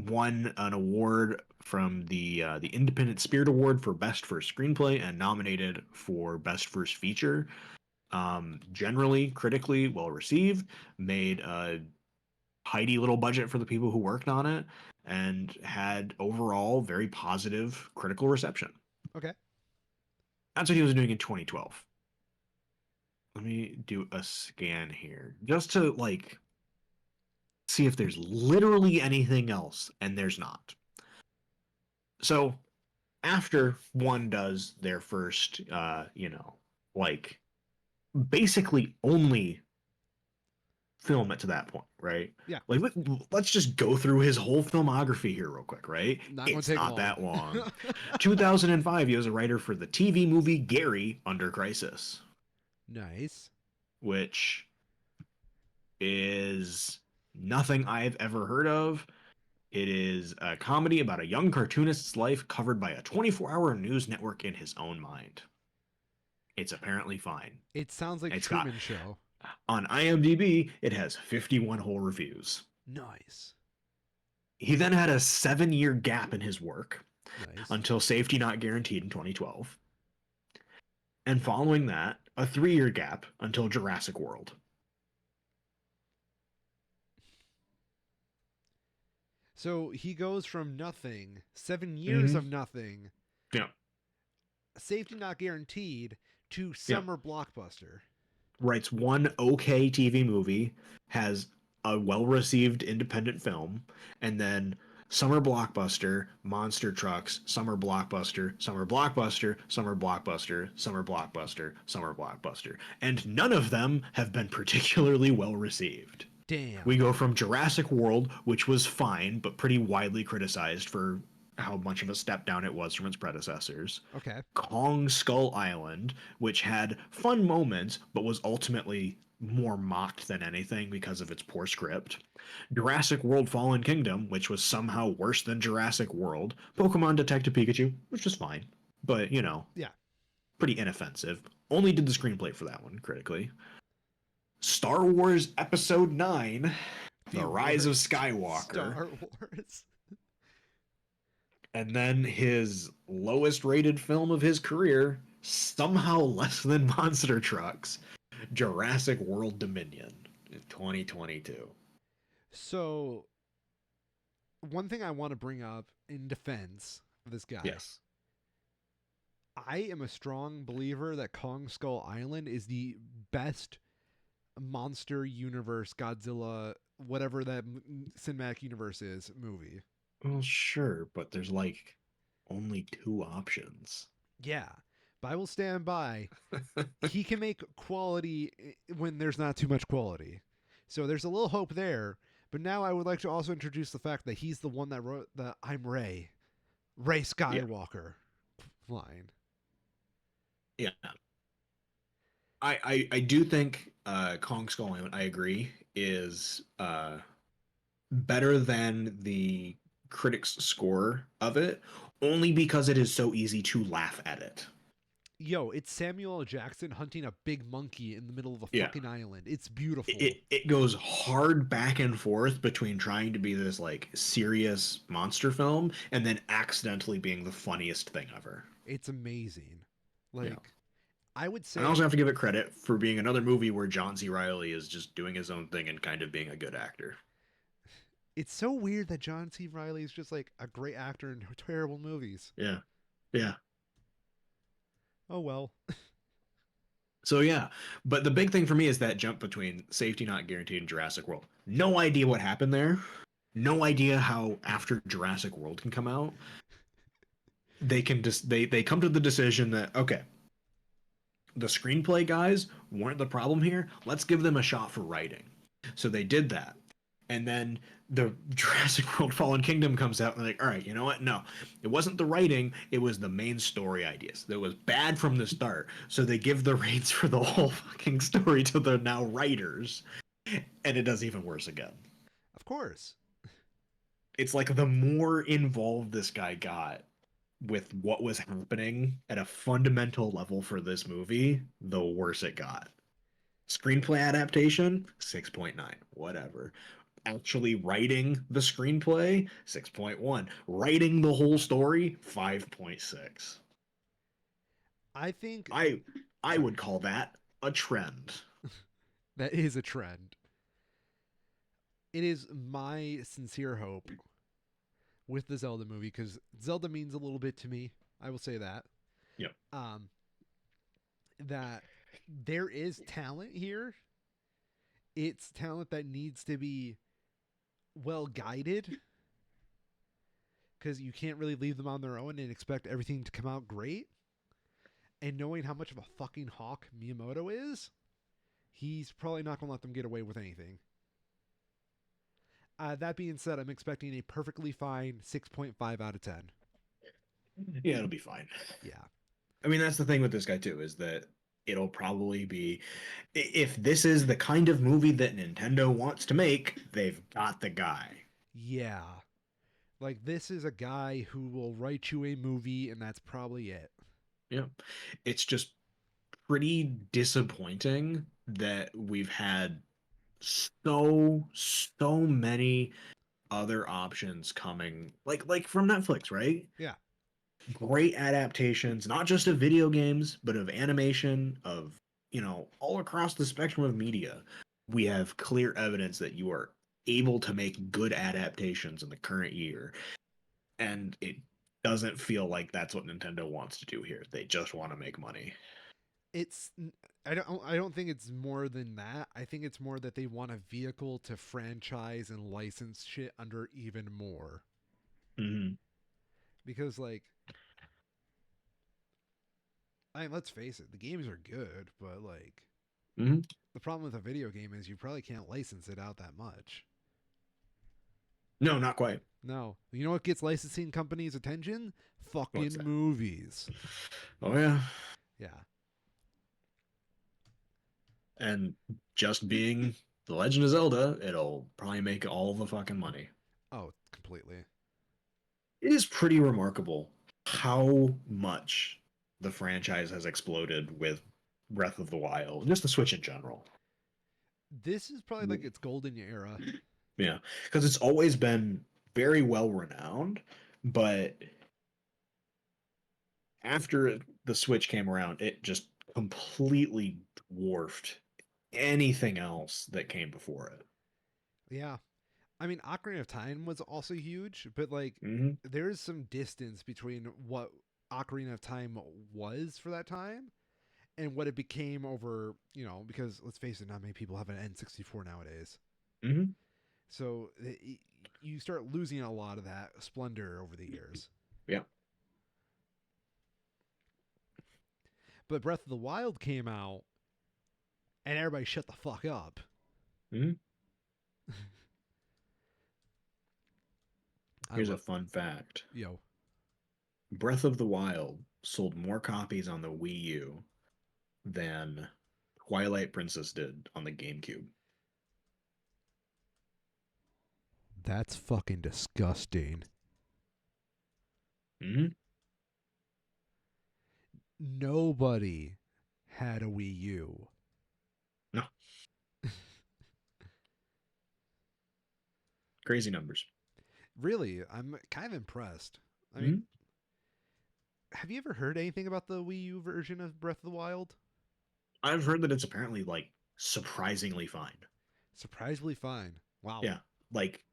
Won an award from the Independent Spirit Award for Best First Screenplay and nominated for Best First Feature. Generally critically well received, made a tidy little budget for the people who worked on it, and had overall very positive critical reception. Okay. That's what he was doing in 2012. Let me do a scan here just to like see if there's literally anything else, and there's not. So after one does their first like basically only film it to that point, right? Yeah. Like let's just go through his whole filmography here real quick, right? Not gonna It's take not long. that long. 2005, he was a writer for the TV movie Gary Under Crisis, Nice. which is nothing I've ever heard of. It is a comedy about a young cartoonist's life covered by a 24-hour news network in his own mind. It's apparently fine. It sounds like It's Truman Show. On IMDb, it has 51 whole reviews. Nice. He then had a 7-year gap in his work Nice. until Safety Not Guaranteed in 2012. And following that, a 3-year gap until Jurassic World. So he goes from nothing, 7 years of nothing, Yeah. safety not guaranteed, to summer blockbuster. Writes one okay TV movie, has a well-received independent film, and then Summer blockbuster, monster trucks, summer blockbuster, summer blockbuster, summer blockbuster, summer blockbuster, summer blockbuster. And none of them have been particularly well received. We Damn. go from Jurassic World, which was fine, but pretty widely criticized for how much of a step down it was from its predecessors. Okay. Kong Skull Island, which had fun moments, but was ultimately more mocked than anything because of its poor script. Jurassic World Fallen Kingdom, which was somehow worse than Jurassic World. Pokemon Detective Pikachu, which was fine, but, Yeah. pretty inoffensive. Only did the screenplay for that one, critically. Star Wars Episode 9, The The Rise of worst Skywalker, Star Wars. and then his lowest rated film of his career, somehow less than Monster Trucks, Jurassic World Dominion in 2022. So, one thing I want to bring up in defense of this guy, Yes. I am a strong believer that Kong Skull Island is the best monster universe, Godzilla, whatever that cinematic universe is, movie. Well, sure, but there's like only two options. Yeah. But I will stand by. He can make quality when there's not too much quality. So there's a little hope there. But now I would like to also introduce the fact that he's the one that wrote the "I'm Ray Yeah. Skywalker" line. Yeah. I do think Kong Skull Island, I agree, is better than the critics' score of it, only because it is so easy to laugh at it. Yo, it's Samuel L. Jackson hunting a big monkey in the middle of a Yeah. fucking island. It's beautiful. It goes hard back and forth between trying to be this like serious monster film and then accidentally being the funniest thing ever. It's amazing. Yeah. Like, I would I say also have to give it credit for being another movie where John C. Riley is just doing his own thing and kind of being a good actor. it's so weird that John C. Riley is just like a great actor in terrible movies. Yeah. Yeah. Oh well. So yeah, but the big thing for me is that jump between Safety Not Guaranteed and Jurassic World. No idea what happened there. No idea how after Jurassic World can come out, they can just they come to the decision that okay, the screenplay guys weren't the problem here. Let's give them a shot for writing. So they did that. And then the Jurassic World Fallen Kingdom comes out and they're like, all right, you know what? No, it wasn't the writing, it was the main story ideas. That was bad from the start. So they give the reins for the whole fucking story to the now writers. And it does even worse again. Of course. It's like the more involved this guy got with what was happening at a fundamental level for this movie, the worse it got. Screenplay adaptation, 6.9, whatever. Actually writing the screenplay, 6.1. Writing the whole story, 5.6. I think I sorry. would call that a trend. That is a trend. It is my sincere hope with the Zelda movie because Zelda means a little bit to me. I will say that. Yep. That there is talent here. It's talent that needs to be well guided because you can't really leave them on their own and expect everything to come out great. And knowing how much of a fucking hawk Miyamoto is, he's probably not going to let them get away with anything. That being said, I'm expecting a perfectly fine 6.5 out of 10. Yeah, it'll be fine. Yeah. I mean, that's the thing with this guy too, is that it'll probably be if this is the kind of movie that Nintendo wants to make, they've got the guy. Yeah. Like, this is a guy who will write you a movie, and that's probably it. Yeah. It's just pretty disappointing that we've had so many other options coming like from Netflix, right? Yeah. Great adaptations, not just of video games, but of animation, of all across the spectrum of media. We have clear evidence that you are able to make good adaptations in the current year. And it doesn't feel like that's what Nintendo wants to do here. They just want to make money. It's I don't think it's more than that. I think it's more that they want a vehicle to franchise and license shit under even more. Hmm. Because like, I mean, let's face it, the games are good, but like Hmm. the problem with a video game is you probably can't license it out that much. No, not quite. No. You know what gets licensing companies' attention? What's Fucking that? movies. Oh yeah, Yeah. and just being The Legend of Zelda, it'll probably make all the fucking money. Oh, completely. It is pretty remarkable how much the franchise has exploded with Breath of the Wild, just the Switch in general. This is probably like its golden era. Yeah, because it's always been very well renowned, but after the Switch came around, it just completely dwarfed anything else that came before it. Yeah. I mean, Ocarina of Time was also huge, but like Hmm. there's some distance between what Ocarina of Time was for that time and what it became over, because let's face it, not many people have an N64 nowadays. Hmm. So you start losing a lot of that splendor over the years. Yeah. But Breath of the Wild came out and everybody shut the fuck up. Hmm. I Here's a love, fun fact. yo, Breath of the Wild sold more copies on the Wii U than Twilight Princess did on the GameCube. that's fucking disgusting. Hmm. Nobody had a Wii U. No, crazy numbers. Really, I'm kind of impressed. I mean, Hmm. have you ever heard anything about the Wii U version of Breath of the Wild? I've heard that it's apparently like surprisingly fine. Surprisingly fine. Wow. Yeah, like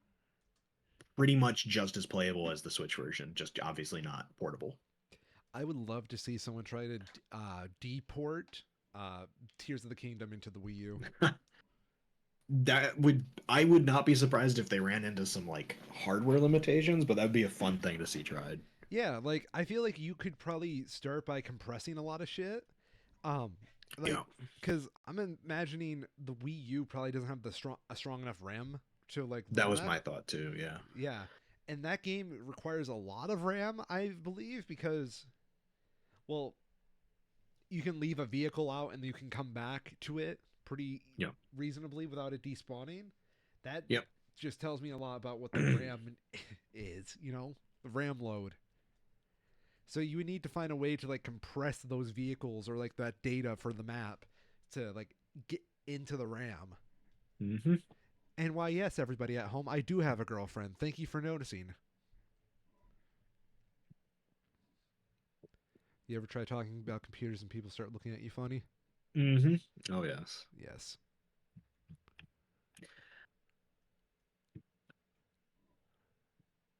pretty much just as playable as the Switch version, just obviously not portable. I would love to see someone try to deport uh, Tears of the Kingdom into the Wii U. That would I would not be surprised if they ran into some like hardware limitations, but that'd be a fun thing to see tried. Yeah, like I feel like you could probably start by compressing a lot of shit. Um, like, Yeah, because I'm imagining the Wii U probably doesn't have a strong enough RAM to like that run was that. my thought too. Yeah. Yeah, and that game requires a lot of RAM, I believe, because well, you can leave a vehicle out and you can come back to it pretty Yep. reasonably without it despawning. That Yep. just tells me a lot about what the RAM is, the RAM load. So you would need to find a way to like compress those vehicles or like that data for the map to like get into the RAM. Hmm. And why, yes, everybody at home, I do have a girlfriend. Thank you for noticing. You ever try talking about computers and people start looking at you funny? Hmm. Oh yes. Yes.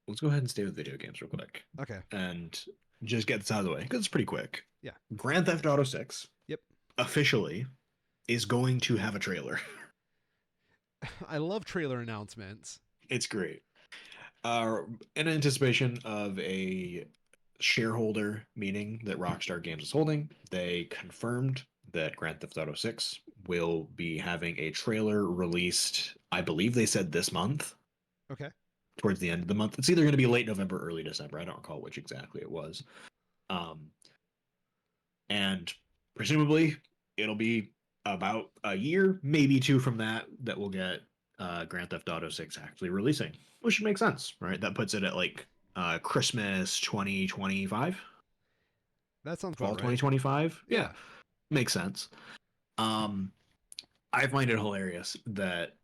Let's go ahead and stay with video games real quick Okay. and just get this out of the way because it's pretty quick. Yeah. Grand Theft Auto 6 Yep. officially is going to have a trailer. I love trailer announcements. It's great. Uh, in anticipation of a shareholder meeting that Rockstar Games is holding, they confirmed that Grand Theft Auto 6 will be having a trailer released, I believe they said this month, Okay. towards the end of the month. It's either going to be late November, early December. I don't recall which exactly it was. Um, and presumably it'll be about a year, maybe two from that we'll get Grand Theft Auto 6 actually releasing, which should make sense, right? That puts it at like Christmas 2025, That sounds fall about right. 2025. Yeah, Yeah. makes sense. Um, I find it hilarious that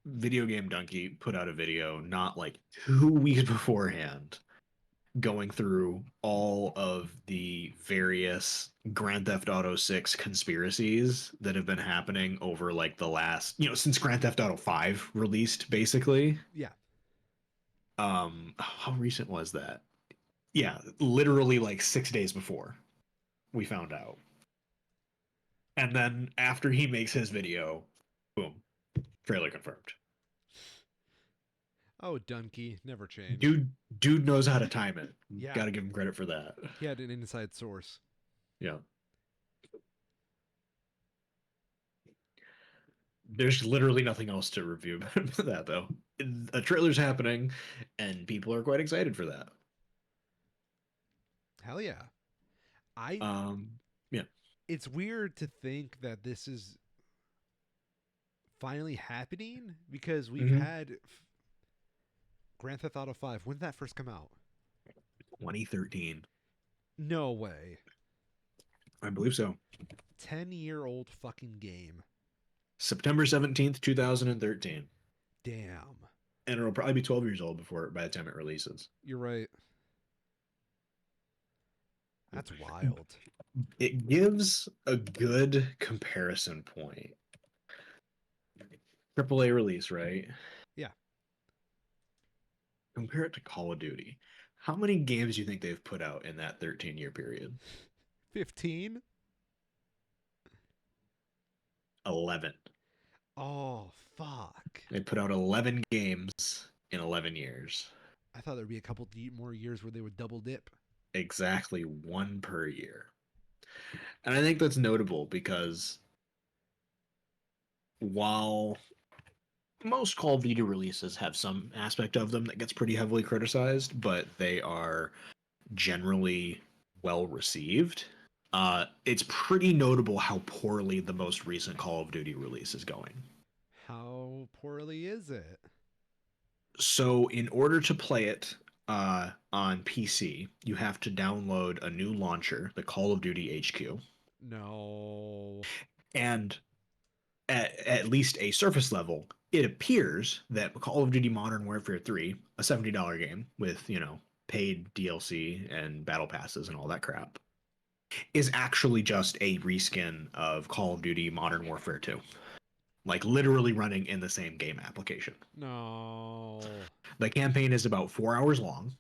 Video Game Donkey put out a video not like 2 weeks beforehand going through all of the various Grand Theft Auto 6 conspiracies that have been happening over like the last, since Grand Theft Auto 5 released basically. Yeah. How recent was that? Yeah, literally like 6 days before we found out. And then after he makes his video, boom, trailer confirmed. Oh, Dunkey never changed. Dude knows how to time it. Yeah, Got to give him credit for that. he had an inside source. Yeah. There's literally nothing else to review about that though. A trailer's happening, and people are quite excited for that. Hell yeah. I. Yeah. It's weird to think that this is finally happening because we've Hmm. had Grand Theft Auto 5. When did that first come out? 2013, No way. I believe so. 10-year-old fucking game. September 17th, 2013, Damn. and it'll probably be 12 years old before by the time it releases. You're right. That's wild. It gives a good comparison point. AAA release, right? Yeah. Compare it to Call of Duty. How many games do you think they've put out in that 13-year period? 15? 11. Oh, fuck. They put out 11 games in 11 years. I thought there'd be a couple more years where they would double dip. Exactly one per year. And I think that's notable because while most Call of Duty releases have some aspect of them that gets pretty heavily criticized, but they are generally well received. It's pretty notable how poorly the most recent Call of Duty release is going. How poorly is it? So, in order to play it on PC, you have to download a new launcher, the Call of Duty HQ, No. and at least a surface level, it appears that Call of Duty Modern Warfare 3, a $70 game with, paid DLC and battle passes and all that crap, is actually just a reskin of Call of Duty Modern Warfare 2. Like literally running in the same game application. No. The campaign is about 4 hours long.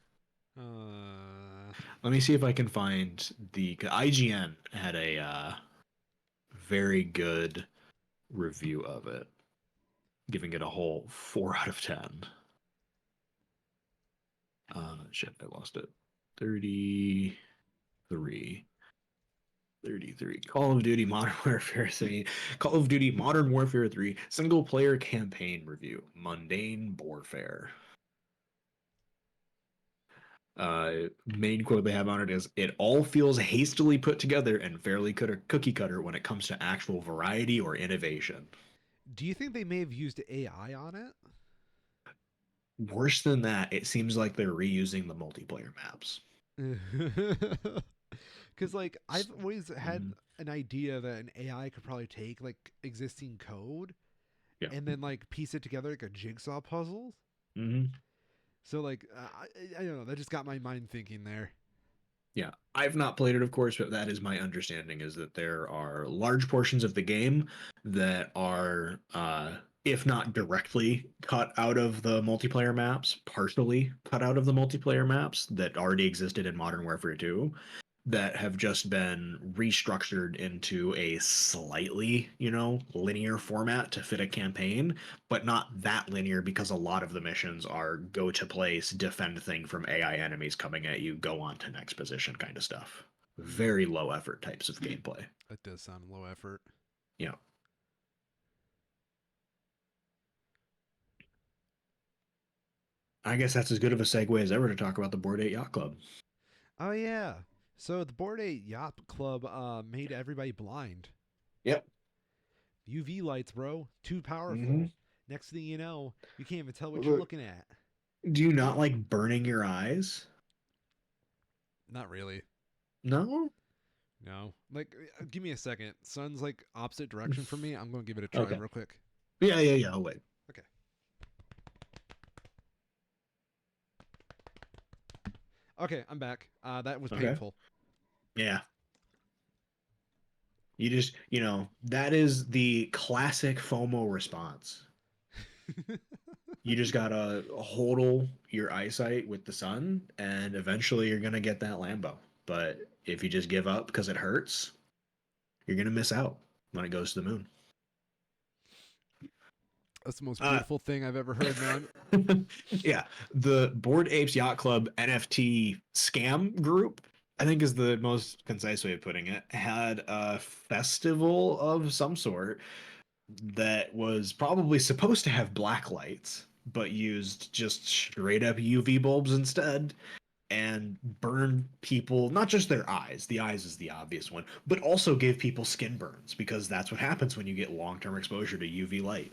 Uh, Let me see if I can find the IGN had a very good review of it, giving it a whole 4 out of 10. Shit, I lost it. 33. 33. Call of Duty Modern Warfare 3. Call of Duty Modern Warfare 3 single player campaign review. Mundane Warfare. Main quote they have on it is, "It all feels hastily put together and fairly cookie cutter when it comes to actual variety or innovation." do you think they may have used AI on it? Worse than that, it seems like they're reusing the multiplayer maps. Because, like, I've always had Mhm. an idea that an AI could probably take, like, existing code Yeah. and then, like, piece it together like a jigsaw puzzle. Hmm. So, like, I don't know. That just got my mind thinking there. Yeah, I've not played it, of course, but that is my understanding is that there are large portions of the game that are, if not directly cut out of the multiplayer maps, partially cut out of the multiplayer maps that already existed in Modern Warfare 2, that have just been restructured into a slightly, linear format to fit a campaign, but not that linear because a lot of the missions are go to place, defend thing from AI enemies coming at you, go on to next position kind of stuff. Very low effort types of gameplay. That does sound low effort. Yeah. I guess that's as good of a segue as ever to talk about the Board 8 Yacht Club. Oh, yeah. So, the Board 8 Yacht Club made everybody blind. Yep. UV lights, bro. Too Mm-hmm. powerful. Next thing you know, you can't even tell what you're looking at. Do you not like burning your eyes? Not really. No? No. Like, give me a second. Sun's like opposite direction from me. I'm going to give it a try Okay. real quick. Yeah. I'll wait. Okay. Okay, I'm back. That was Okay. painful. Yeah. You just, that is the classic FOMO response. You just gotta hodl your eyesight with the sun, and eventually you're gonna get that Lambo. But if you just give up because it hurts, you're gonna miss out when it goes to the moon. That's the most Uh, beautiful thing I've ever heard, man. yeah, the Bored Apes Yacht Club NFT scam group, I think is the most concise way of putting it, had a festival of some sort that was probably supposed to have black lights, but used just straight up UV bulbs instead and burned people, not just their eyes, the eyes is the obvious one, but also gave people skin burns because that's what happens when you get long term exposure to UV light.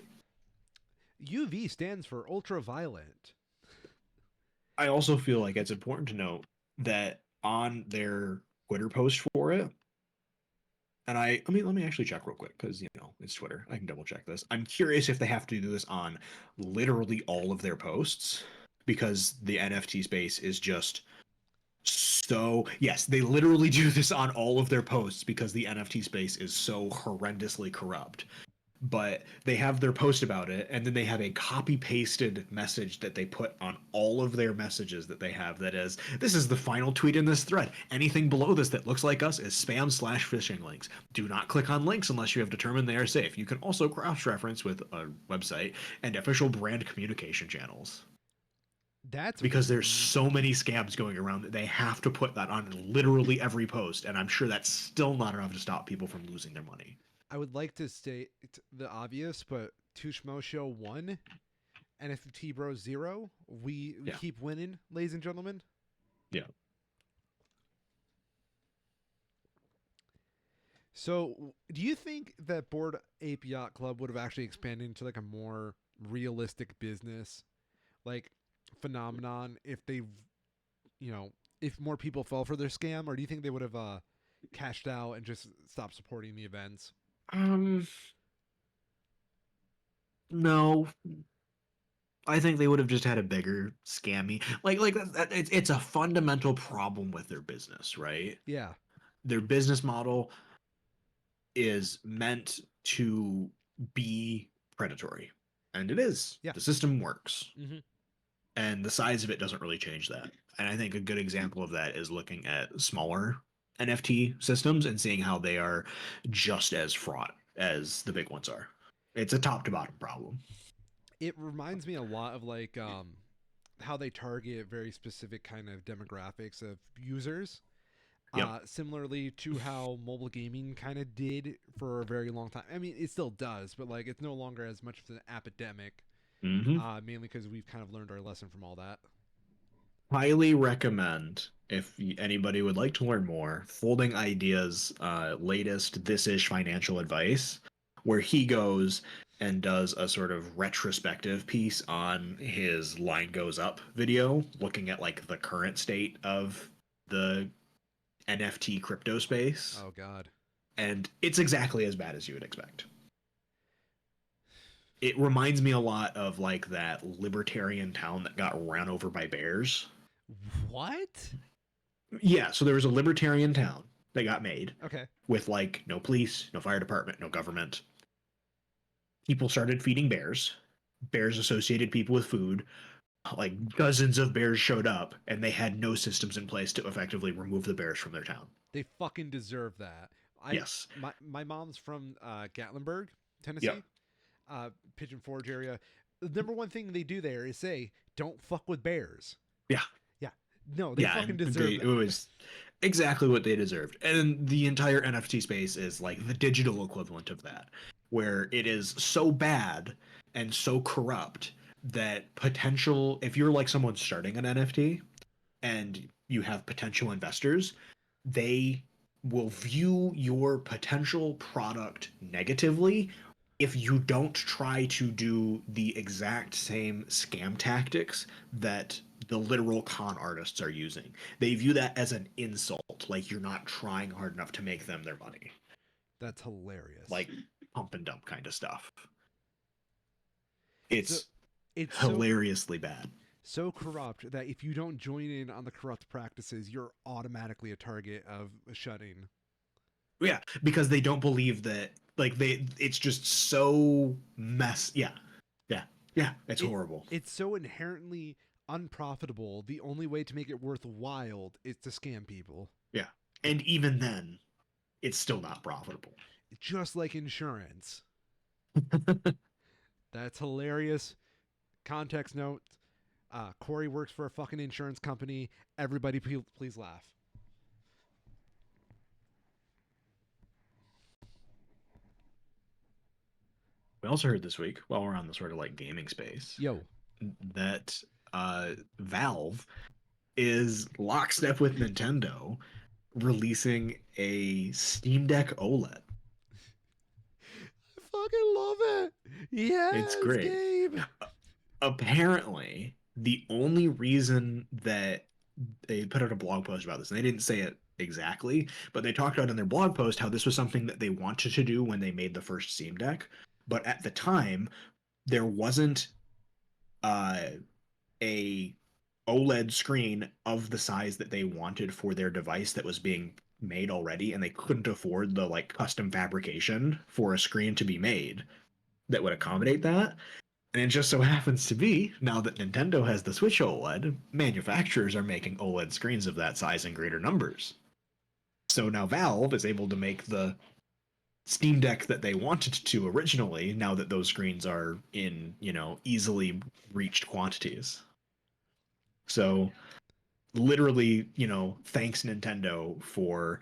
UV stands for ultraviolet. I also feel like it's important to note that on their Twitter post for it, and I mean, let me actually check real quick because it's Twitter. I can double check this. I'm curious if they have to do this on literally all of their posts because the NFT space is just so. Yes, they literally do this on all of their posts because the NFT space is so horrendously corrupt. But they have their post about it, and then they have a copy pasted message that they put on all of their messages that they have that is, this is the final tweet in this thread. Anything below this that looks like us is spam/phishing links. Do not click on links unless you have determined they are safe. You can also cross-reference with a website and official brand communication channels. That's Because there's so many scams going around that they have to put that on literally every post, and I'm sure that's still not enough to stop people from losing their money. I would like to state the obvious, but Two Schmo Show 1, NFT Bros 0. We Yeah. keep winning, ladies and gentlemen. Yeah. So, do you think that Board Ape Yacht Club would have actually expanded into like a more realistic business, like phenomenon, if they, you know, if more people fell for their scam, or do you think they would have cashed out and just stopped supporting the events? Um, no, I think they would have just had a bigger scammy. It's a fundamental problem with their business, right? Yeah, Their business model is meant to be predatory, and it is. yeah. The system works, Hmm. and the size of it doesn't really change that. And I think a good example of that is looking at smaller NFT systems and seeing how they are just as fraught as the big ones are. It's a top to bottom problem. It reminds me a lot of like how they target very specific kind of demographics of users. Yep. Similarly to how mobile gaming kind of did for a very long time. I mean, it still does, but like it's no longer as much of an epidemic. Mm-hmm. Mainly because we've kind of learned our lesson from all that. Highly recommend if anybody would like to learn more. Folding Ideas' latest "This Is Financial Advice," where he goes and does a sort of retrospective piece on his Line Goes Up video, looking at like the current state of the NFT crypto space, Oh God. and it's exactly as bad as you would expect. It reminds me a lot of like that libertarian town that got ran over by bears. What? Yeah, so there was a libertarian town that got made Okay. with like no police, no fire department, no government. People started feeding bears. Bears associated people with food. Like dozens of bears showed up, and they had no systems in place to effectively remove the bears from their town. They fucking deserve that. I Yes. my mom's from Gatlinburg, Yep. Tennessee, Pigeon Forge area. The number one thing they do there is say, "Don't fuck with bears." Yeah. Yeah. No, they Yeah, fucking and deserve it that. was exactly what they deserved. And the entire NFT space is like the digital equivalent of that, where it is so bad and so corrupt that potential, if you're like someone starting an NFT and you have potential investors, they will view your potential product negatively if you don't try to do the exact same scam tactics that the literal con artists are using. They view that as an insult, like you're not trying hard enough to make them their money, That's hilarious. like pump and dump kind of stuff. So It's it's hilariously bad. so corrupt that if you don't join in on the corrupt practices, you're automatically a target of shutting. Yeah, because they don't believe that, like, it's just so yeah. Yeah. Yeah, it's It horrible. it's so inherently unprofitable. The only way to make it worthwhile is to scam people. Yeah. And even then, it's still not profitable. Just like insurance. That's hilarious. Context note: Corey works for a fucking insurance company. Everybody, please laugh. We also heard this week, while we're on the sort of like gaming space, Yo, that Valve is lockstep with Nintendo releasing a Steam Deck OLED. I fucking love it. It's Yes, great. Gabe. Apparently, the only reason that they put out a blog post about this, and they didn't say it exactly, but they talked about in their blog post how this was something that they wanted to do when they made the first Steam Deck. But at the time, there wasn't uh, a OLED screen of the size that they wanted for their device that was being made already, and they couldn't afford the like custom fabrication for a screen to be made that would accommodate that. And it just so happens to be, now that Nintendo has the Switch OLED, manufacturers are making OLED screens of that size in greater numbers. So now Valve is able to make the Steam Deck that they wanted to originally, now that those screens are in, easily reached quantities. So literally, thanks Nintendo for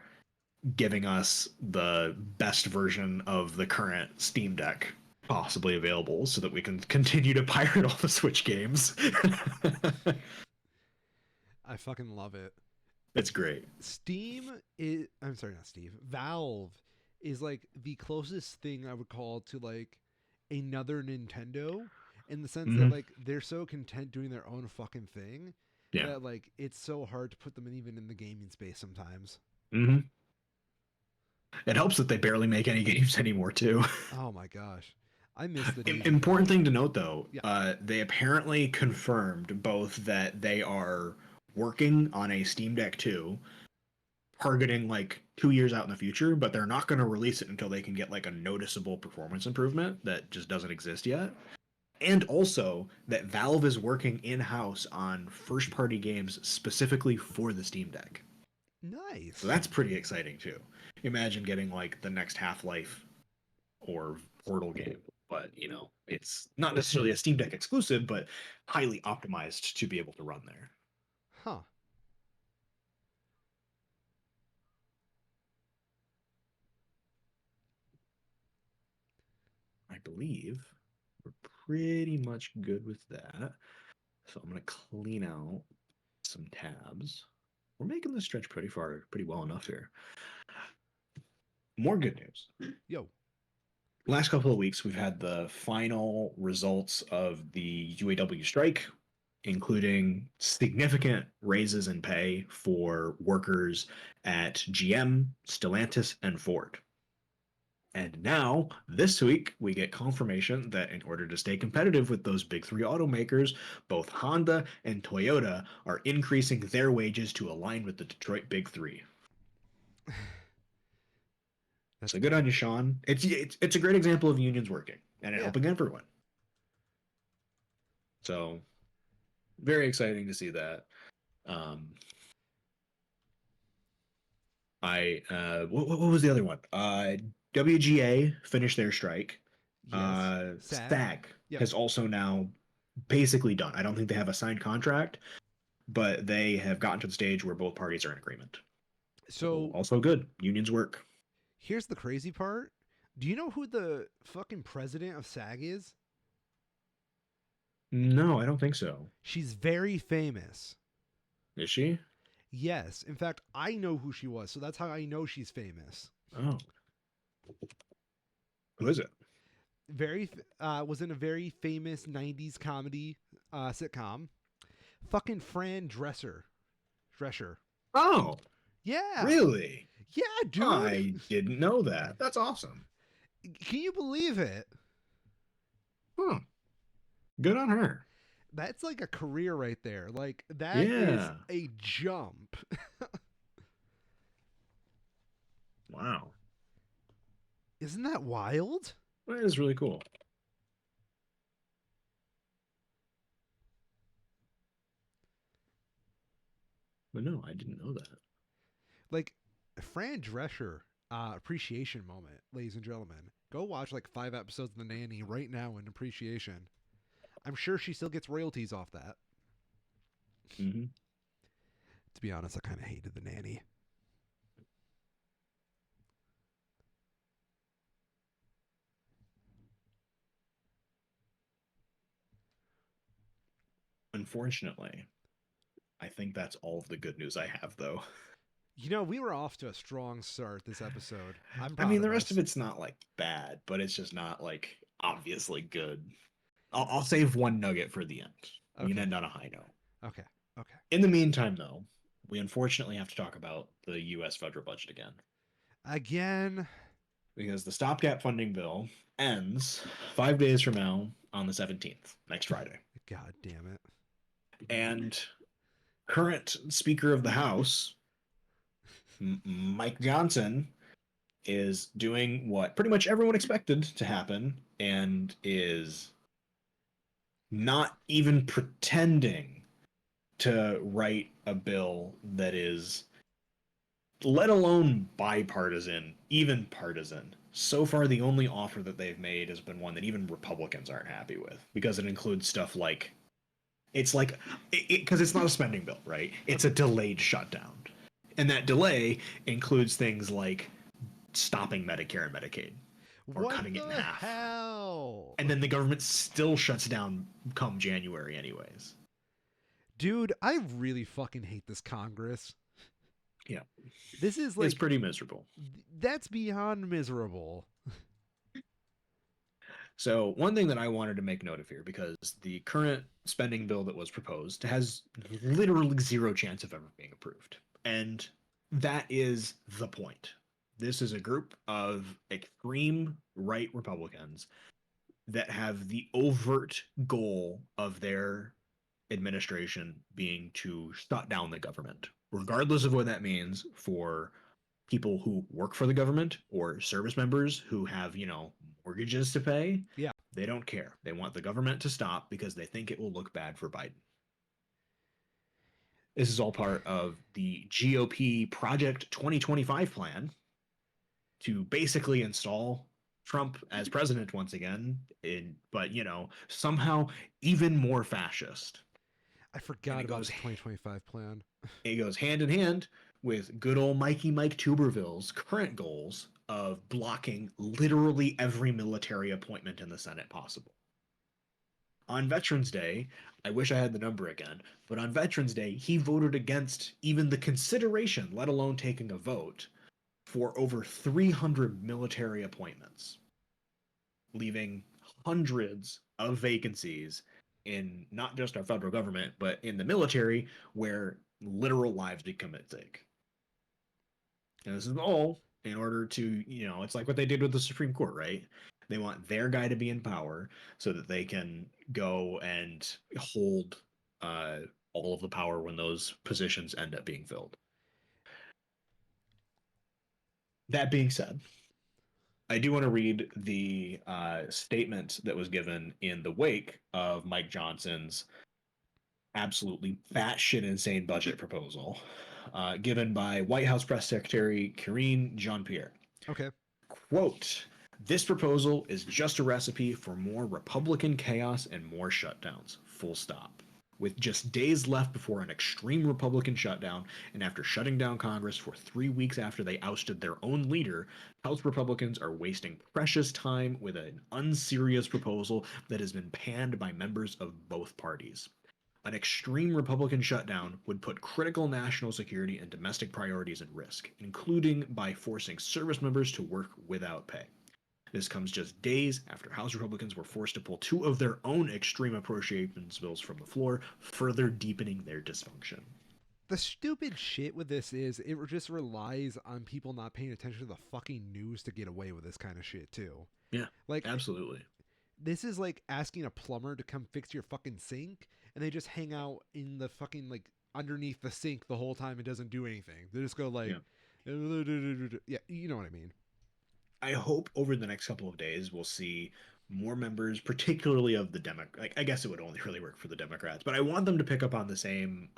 giving us the best version of the current Steam Deck possibly available so that we can continue to pirate all the Switch games. I fucking love it. It's great. Steam is, I'm sorry, not Steve. Valve is like the closest thing I would call to like another Nintendo in the sense that Mm-hmm. like they're so content doing their own fucking thing Yeah. that like it's so hard to put them in even in the gaming space sometimes. Mm-hmm. It helps that they barely make any games anymore too. Oh my gosh. I miss the days of Important thing to note though, yeah. they apparently confirmed both that they are working on a Steam Deck 2 targeting like 2 years out in the future, but they're not going to release it until they can get like a noticeable performance improvement that just doesn't exist yet. And also that Valve is working in house on first party games specifically for the Steam Deck. So Nice. that's pretty exciting too. Imagine getting like the next Half Life or Portal game, but it's not necessarily a Steam Deck exclusive, but highly optimized to be able to run there. Huh. I believe we're pretty much good with that. So I'm going to clean out some tabs. We're making this stretch pretty well enough here. More good news. Yo. Last couple of weeks, we've had the final results of the UAW strike, including significant raises in pay for workers at GM, Stellantis, and Ford. And now, this week, we get confirmation that in order to stay competitive with those big three automakers, both Honda and Toyota are increasing their wages to align with the Detroit Big Three. That's So good on you, great. Sean. It's a great example of unions working and Yeah. helping everyone. So very exciting to see that. Um, what was the other one? WGA finished their strike. Yes. SAG. SAG Yep. has also now basically done. I don't think they have a signed contract, but they have gotten to the stage where both parties are in agreement. So So also good. Unions work. here's the crazy part. Do you know who the fucking president of SAG is? No, I don't think so. She's very famous. Is she? Yes. In fact, I know who she was, so that's how I know she's famous. Oh, who is it? Very was in a very famous 90s comedy sitcom. Fucking Fran Drescher. Oh, Yeah. really? Yeah, dude. I didn't know that. That's awesome. Can you believe it? Huh. Good on her. That's like a career right there. Like that is Yeah. a jump. Wow. Isn't that wild? That is really cool. But no, I didn't know that. Like Fran Drescher appreciation moment, ladies and gentlemen. Go watch like 5 episodes of The Nanny right now in appreciation. I'm sure she still gets royalties off that. Mm-hmm. To be honest, I kind of hated The Nanny. Unfortunately, I think that's all of the good news I have, though. You know, we were off to a strong start this episode. I'm I proud mean, of the rest of us. it's not like bad, but it's just not like obviously good. I'll save one nugget for the end. We can Okay. end on a high note. Okay. Okay. In the meantime, though, we unfortunately have to talk about the U.S. federal budget again Again. because the stopgap funding bill ends 5 days from now on the 17th, next Friday. God damn it. And current Speaker of the House, Mike Johnson, is doing what pretty much everyone expected to happen and is not even pretending to write a bill that is, let alone bipartisan, even partisan. So far, the only offer that they've made has been one that even Republicans aren't happy with because it includes stuff like it's like because it's not a spending bill, right? It's a delayed shutdown, and that delay includes things like stopping Medicare and Medicaid or What cutting it in the half, hell? and then the government still shuts down come January, anyways. Dude, I really fucking hate this Congress. Yeah, This is it's like, pretty miserable. that's beyond miserable. So, one thing that I wanted to make note of here, because the current spending bill that was proposed has literally zero chance of ever being approved. And that is the point. This is a group of extreme right Republicans that have the overt goal of their administration being to shut down the government, regardless of what that means for people who work for the government or service members who have, mortgages to pay. Yeah. They don't care. They want the government to stop because they think it will look bad for Biden. This is all part of the GOP Project 2025 plan to basically install Trump as president once again, but somehow even more fascist. I And forgot about his 2025 plan. it goes hand in hand with good old Mikey Mike Tuberville's current goals of blocking literally every military appointment in the Senate possible. On Veterans Day, I wish I had the number again, but on Veterans Day, he voted against even the consideration, let alone taking a vote, for over 300 military appointments, leaving hundreds of vacancies in not just our federal government, but in the military where literal lives become at stake. And this is all in order to, it's like what they did with the Supreme Court, right? They want their guy to be in power so that they can go and hold uh, all of the power when those positions end up being filled. That being said, I do want to read the statement that was given in the wake of Mike Johnson's absolutely batshit insane budget proposal, given by White House Press Secretary Karine Jean-Pierre. Okay. Quote, this proposal is just a recipe for more Republican chaos and more shutdowns. Full stop. With just days left before an extreme Republican shutdown, and after shutting down Congress for 3 weeks after they ousted their own leader, House Republicans are wasting precious time with an unserious proposal that has been panned by members of both parties. An extreme Republican shutdown would put critical national security and domestic priorities at risk, including by forcing service members to work without pay. This comes just days after House Republicans were forced to pull two of their own extreme appropriations bills from the floor, further deepening their dysfunction. The stupid shit with this is it just relies on people not paying attention to the fucking news to get away with this kind of shit too. Yeah, Like, absolutely. this is like asking a plumber to come fix your fucking sink and they just hang out in the fucking like underneath the sink the whole time. It doesn't do anything. They just go like, Yeah. yeah, you know what I mean. I hope over the next couple of days we'll see more members, particularly of the Democrat. Like, I guess it would only really work for the Democrats, but I want them to pick up on the same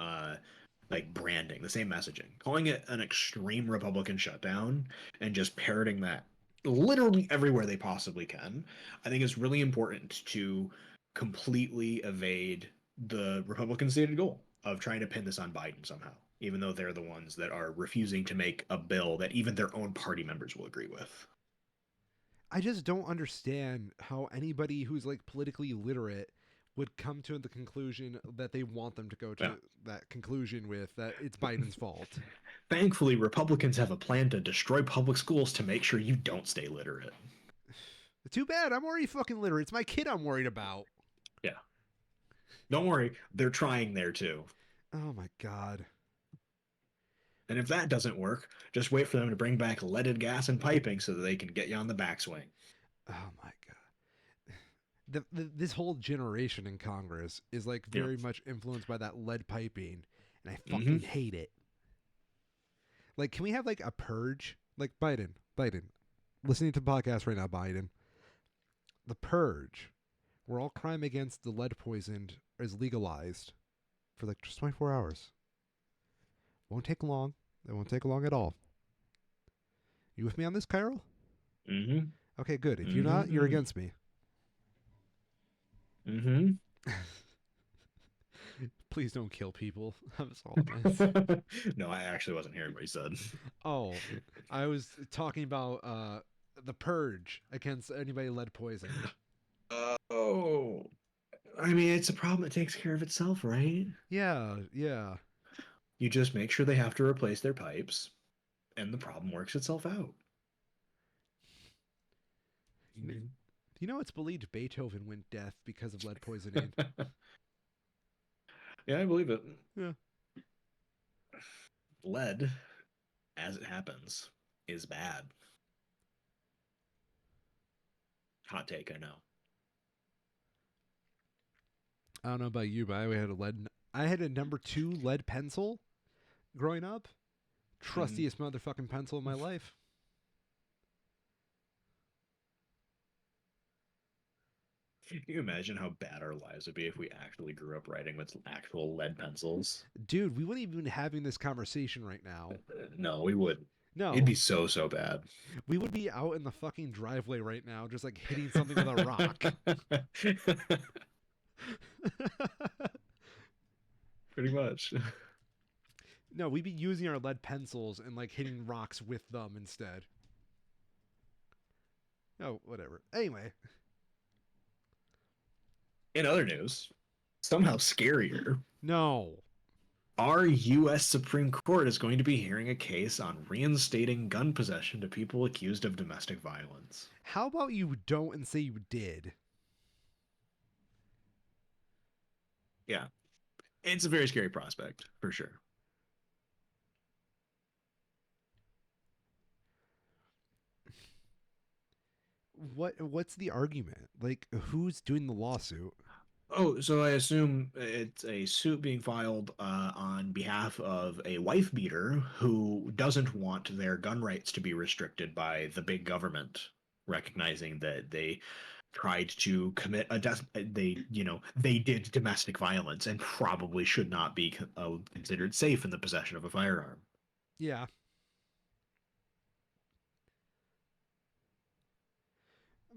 like branding, the same messaging, calling it an extreme Republican shutdown and just parroting that literally everywhere they possibly can. I think it's really important to completely evade the Republican stated goal of trying to pin this on Biden somehow, even though they're the ones that are refusing to make a bill that even their own party members will agree with. I just don't understand how anybody who's like politically literate would come to the conclusion that they want them to go Yeah. to that conclusion with that it's Biden's fault. Thankfully, Republicans have a plan to destroy public schools to make sure you don't stay literate. Too bad. I'm already fucking literate. It's my kid I'm worried about. Yeah. Don't worry, they're trying there too. Oh my god. And if that doesn't work, just wait for them to bring back leaded gas and piping so that they can get you on the backswing. Oh my god. This whole generation in Congress is like Yeah. very much influenced by that lead piping, and I Mm-hmm. fucking hate it. Like, can we have like a purge? Like Biden, listening to the podcast right now, Biden. The purge, where all crime against the lead poisoned is legalized for like just 24 hours. Won't take long. It won't take long at all. You with me on this, Kyril? Mm-hmm. Okay, good. If you're Mm-hmm. not, you're against me. Mm-hmm. Please don't kill people. That's all nice. No, I actually wasn't hearing what you said. Oh, I was talking about the purge against anybody lead poisoned. Oh, I mean, it's a problem that takes care of itself, right? Yeah, yeah. You just make sure they have to replace their pipes, and the problem works itself out. You know, it's believed Beethoven went deaf because of lead poisoning. Yeah, I believe it. Yeah. Lead, as it happens, is bad. Hot take, I know. I don't know about you, but I had a number 2 lead pencil growing up. Trustiest motherfucking pencil in my life. Can you imagine how bad our lives would be if we actually grew up writing with actual lead pencils? Dude, we wouldn't even be having this conversation right now. No, we wouldn't. No. It'd be so bad. We would be out in the fucking driveway right now, just like hitting something with a rock. Pretty much. No, we'd be using our lead pencils and like hitting rocks with them instead. Oh, whatever. Anyway. In other news, somehow scarier, No. our U.S. Supreme Court is going to be hearing a case on reinstating gun possession to people accused of domestic violence. How about you don't and say you did? Yeah. It's a very scary prospect, for sure. What's the argument? Like, who's doing the lawsuit? Oh, so I assume it's a suit being filed on behalf of a wife beater who doesn't want their gun rights to be restricted by the big government, recognizing that they tried to commit they did domestic violence and probably should not be considered safe in the possession of a firearm. Yeah.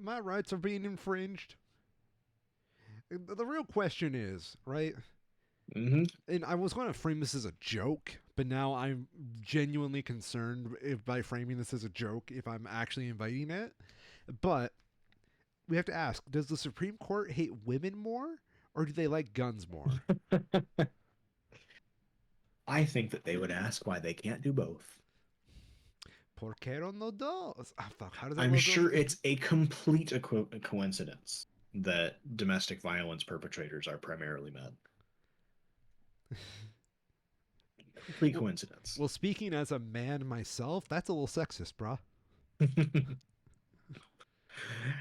My rights are being infringed. The real question is, right? Mm-hmm. And I was going to frame this as a joke, but now I'm genuinely concerned if by framing this as a joke if I'm actually inviting it. But we have to ask, does the Supreme Court hate women more or do they like guns more? I think that they would ask why they can't do both. ¿Por qué no dos? Oh, fuck, how does that I'm go? sure it's a complete coincidence that domestic violence perpetrators are primarily men. Complete coincidence. Well, speaking as a man myself, that's a little sexist, brah.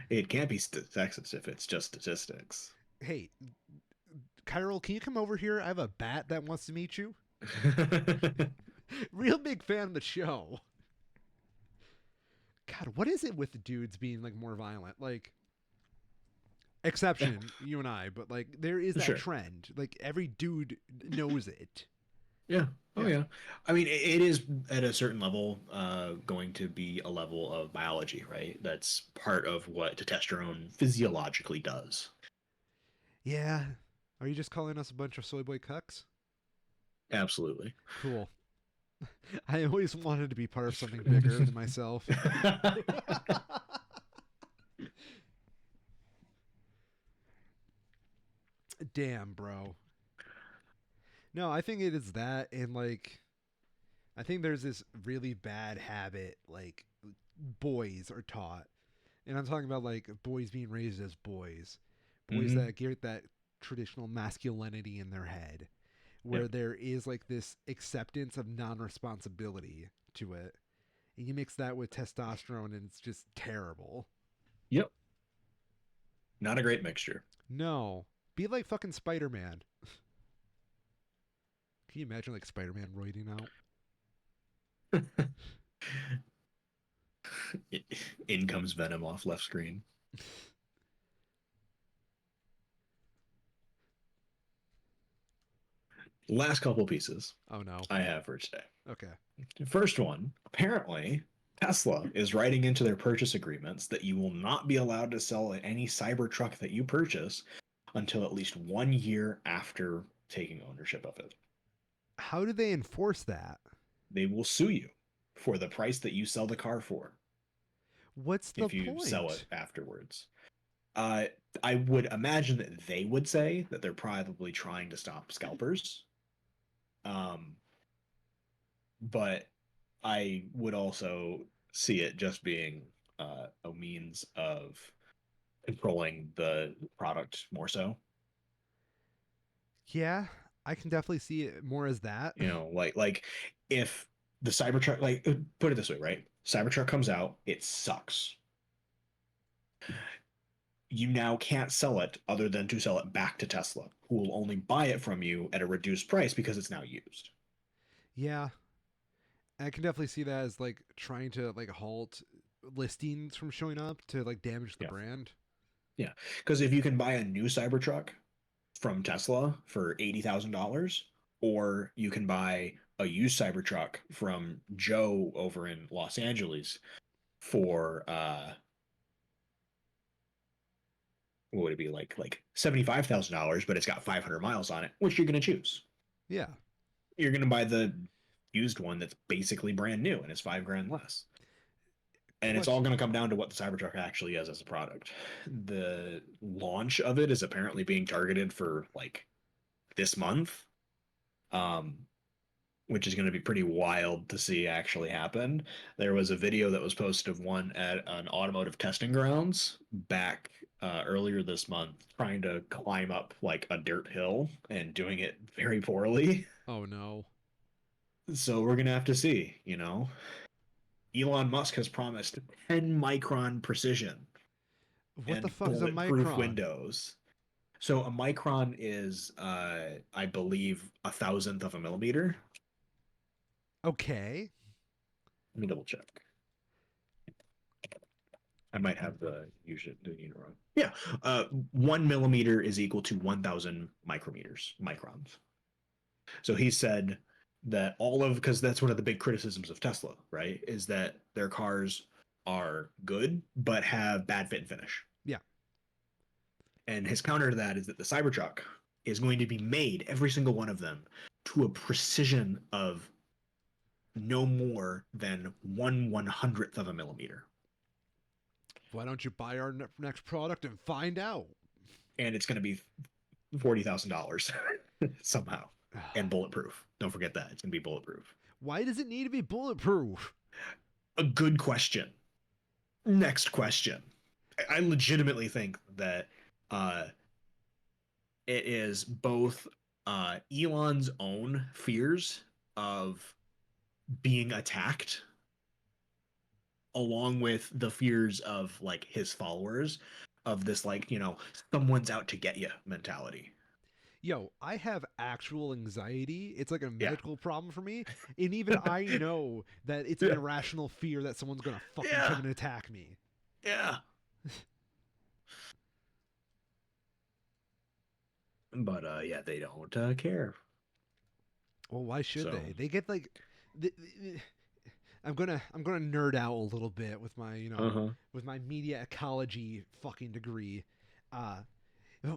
It can't be sexist if it's just statistics. Hey, Kyril, can you come over here? I have a bat that wants to meet you. Real big fan of the show. God, what is it with the dudes being like more violent? Like, exception, you and I, but like there is that Sure. trend. Like every dude knows it. Yeah. Oh Yeah. yeah. I mean, it is at a certain level going to be a level of biology, right? That's part of what testosterone physiologically does. Yeah. Are you just calling us a bunch of soy boy cucks? Absolutely. Cool. I always wanted to be part of something bigger than myself. Damn, bro. No, I think it is that, and like, I think there's this really bad habit, like, boys are taught. And I'm talking about, like, boys being raised as boys. Boys Hmm. that get that traditional masculinity in their head, Yeah. where there is, like, this acceptance of non responsibility to it. And you mix that with testosterone, and it's just terrible. Yep. Not a great mixture. No. Be like fucking Spider Man. Can you imagine, like, Spider Man roiding out? In comes Venom off left screen. Last couple pieces Oh no. I have for today. Okay. First one, apparently, Tesla is writing into their purchase agreements that you will not be allowed to sell any Cybertruck that you purchase until at least 1 year after taking ownership of it. How do they enforce that? They will sue you for the price that you sell the car for What's the if you sell it point? afterwards. Uh, I would imagine that they would say that they're probably trying to stop scalpers. Um, but I would also see it just being a means of controlling the product more so. Yeah, I can definitely see it more as that. Like if the Cybertruck, like put it this way, right? Cybertruck comes out, it sucks. You now can't sell it other than to sell it back to Tesla, who will only buy it from you at a reduced price because it's now used. Yeah, I can definitely see that as like trying to like halt listings from showing up to like damage the Yeah, brand. yeah. Because if you can buy a new Cybertruck from Tesla for $80,000, or you can buy a used Cybertruck from Joe over in Los Angeles for what would it be like $75,000, but it's got 500 miles on it. Which you're going to choose? Yeah. You're going to buy the used one that's basically brand new and it's 5 grand less. And it's all Question. going to come down to what the Cybertruck actually is as a product. The launch of it is apparently being targeted for like this month. Um, which is going to be pretty wild to see actually happen. There was a video that was posted of one at an automotive testing grounds back earlier this month, trying to climb up like a dirt hill and doing it very poorly. Oh no. So we're going to have to see. Elon Musk has promised 10 micron precision What the and fuck is a bulletproof micron? windows. So a micron is, I believe, a thousandth of a millimeter. Okay. Let me double check. I might have the unit wrong. Yeah, 1 millimeter is equal to 1,000 microns. So he said that all of because that's one of the big criticisms of Tesla, right? Is that their cars are good but have bad fit and finish. Yeah. And his counter to that is that the Cybertruck is going to be made, every single one of them, to a precision of no more than 1/100th of a millimeter. Why don't you buy our next product and find out? And it's going to be $40,000 somehow, and bulletproof. Don't forget that it's going to be bulletproof. Why does it need to be bulletproof? A good question. Next question. I legitimately think that uh, it is both Elon's own fears of being attacked, along with the fears of like his followers, of this like someone's out to get you mentality. Yo, I have actual anxiety. It's like a Yeah. medical problem for me. And even I know that it's an Yeah. irrational fear that someone's going to fucking come Yeah. and attack me. Yeah. But yeah, they don't care. Well, why should So, they? They get like, the I'm gonna nerd out a little bit with my uh-huh. with my media ecology fucking degree. Uh,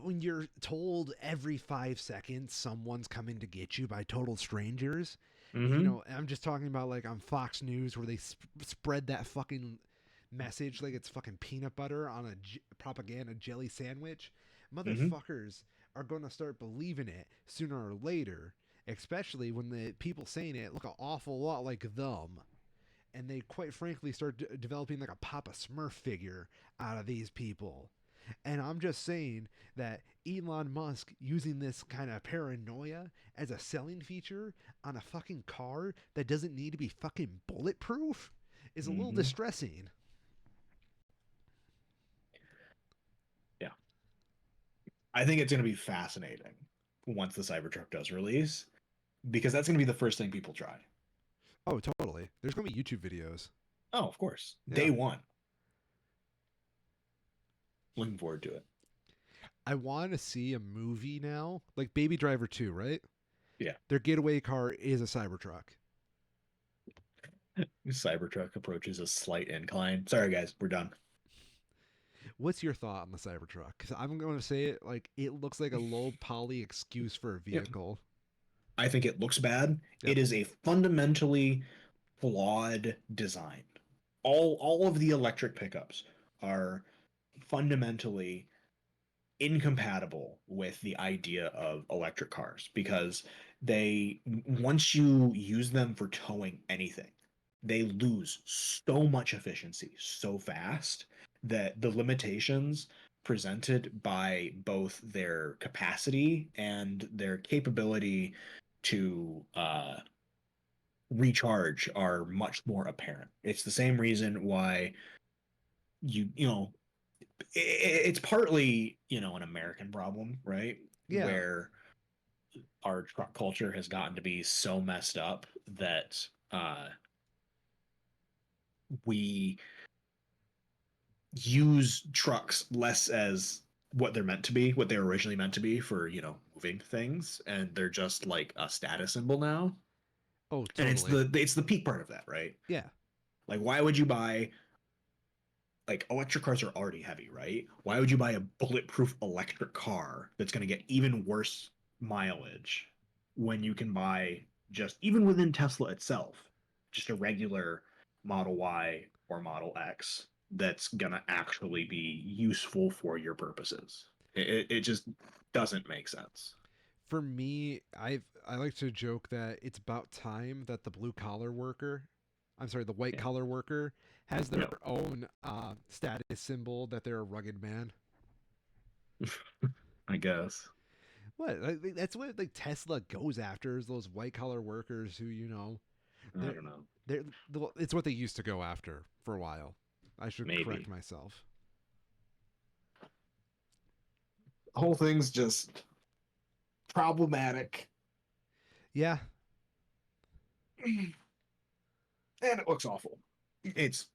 when you're told every 5 seconds someone's coming to get you by total strangers, Mm-hmm. I'm just talking about like on Fox News where they spread that fucking message like it's fucking peanut butter on a propaganda jelly sandwich. Mm-hmm. Motherfuckers are going to start believing it sooner or later, especially when the people saying it look an awful lot like them. And they quite frankly start developing like a Papa Smurf figure out of these people. And I'm just saying that Elon Musk using this kind of paranoia as a selling feature on a fucking car that doesn't need to be fucking bulletproof is a little Mm-hmm. distressing. Yeah. I think it's going to be fascinating once the Cybertruck does release, because that's going to be the first thing people try. Oh, totally. There's going to be YouTube videos. Oh, of course. Yeah. Day one. Looking forward to it. I want to see a movie now, like Baby Driver 2, right? Yeah. Their getaway car is a Cybertruck. Cybertruck approaches a slight incline. Sorry, guys. We're done. What's your thought on the Cybertruck? Because I'm going to say it like it looks like a low poly excuse for a Yep. vehicle. I think it looks bad. Yep. It is a fundamentally flawed design. All of the electric pickups are fundamentally incompatible with the idea of electric cars, because they, once you use them for towing anything, they lose so much efficiency so fast that the limitations presented by both their capacity and their capability to recharge are much more apparent. It's the same reason why you know it's partly an American problem, right? Yeah. Where our truck culture has gotten to be so messed up that we use trucks less as what they're meant to be, what they're originally meant to be for, moving things, and they're just like a status symbol now. Oh, And it's totally. the peak part of that, right? Yeah. Like, why would you buy, like, electric cars are already heavy, right? Why would you buy a bulletproof electric car that's going to get even worse mileage when you can buy, just even within Tesla itself, just a regular Model Y or Model X that's going to actually be useful for your purposes? It just doesn't make sense. For me, I like to joke that it's about time that the blue collar worker, I'm sorry, the white Yeah. collar worker has their Yep. own status symbol that they're a rugged man. I guess. What? Like, that's what like Tesla goes after is those white collar workers who I they're don't know. they're it's what they used to go after for a while. I should correct Maybe. myself. The whole thing's just problematic. Yeah. And it looks awful. It's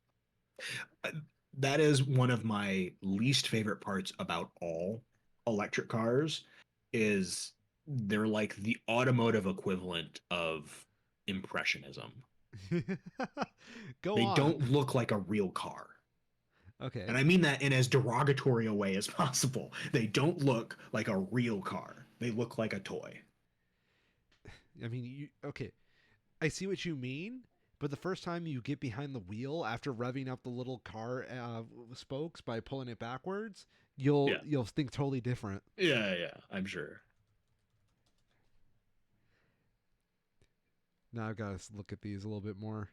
uh, that is one of my least favorite parts about all electric cars, is they're like the automotive equivalent of impressionism. Go They don't on. look like a real car. Okay. And I mean that in as derogatory a way as possible. They don't look like a real car. They look like a toy. I mean, okay. I see what you mean, but the first time you get behind the wheel after revving up the little car spokes by pulling it backwards, Yeah. you'll think totally different. Yeah, I'm sure. Now I've got to look at these a little bit more.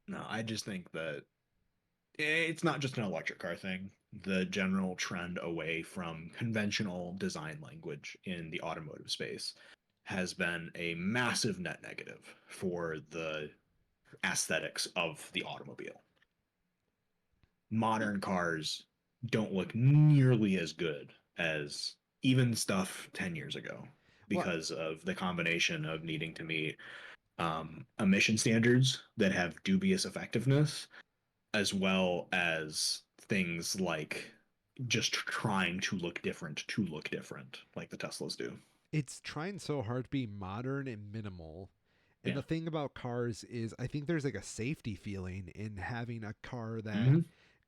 No, I just think that it's not just an electric car thing. The general trend away from conventional design language in the automotive space has been a massive net negative for the aesthetics of the automobile. Modern cars don't look nearly as good as even stuff 10 years ago, Well, because of the combination of needing to meet emission standards that have dubious effectiveness, as well as things like just trying to look different, like the Teslas do. It's trying so hard to be modern and minimal. And Yeah. the thing about cars is, I think there's like a safety feeling in having a car that Hmm.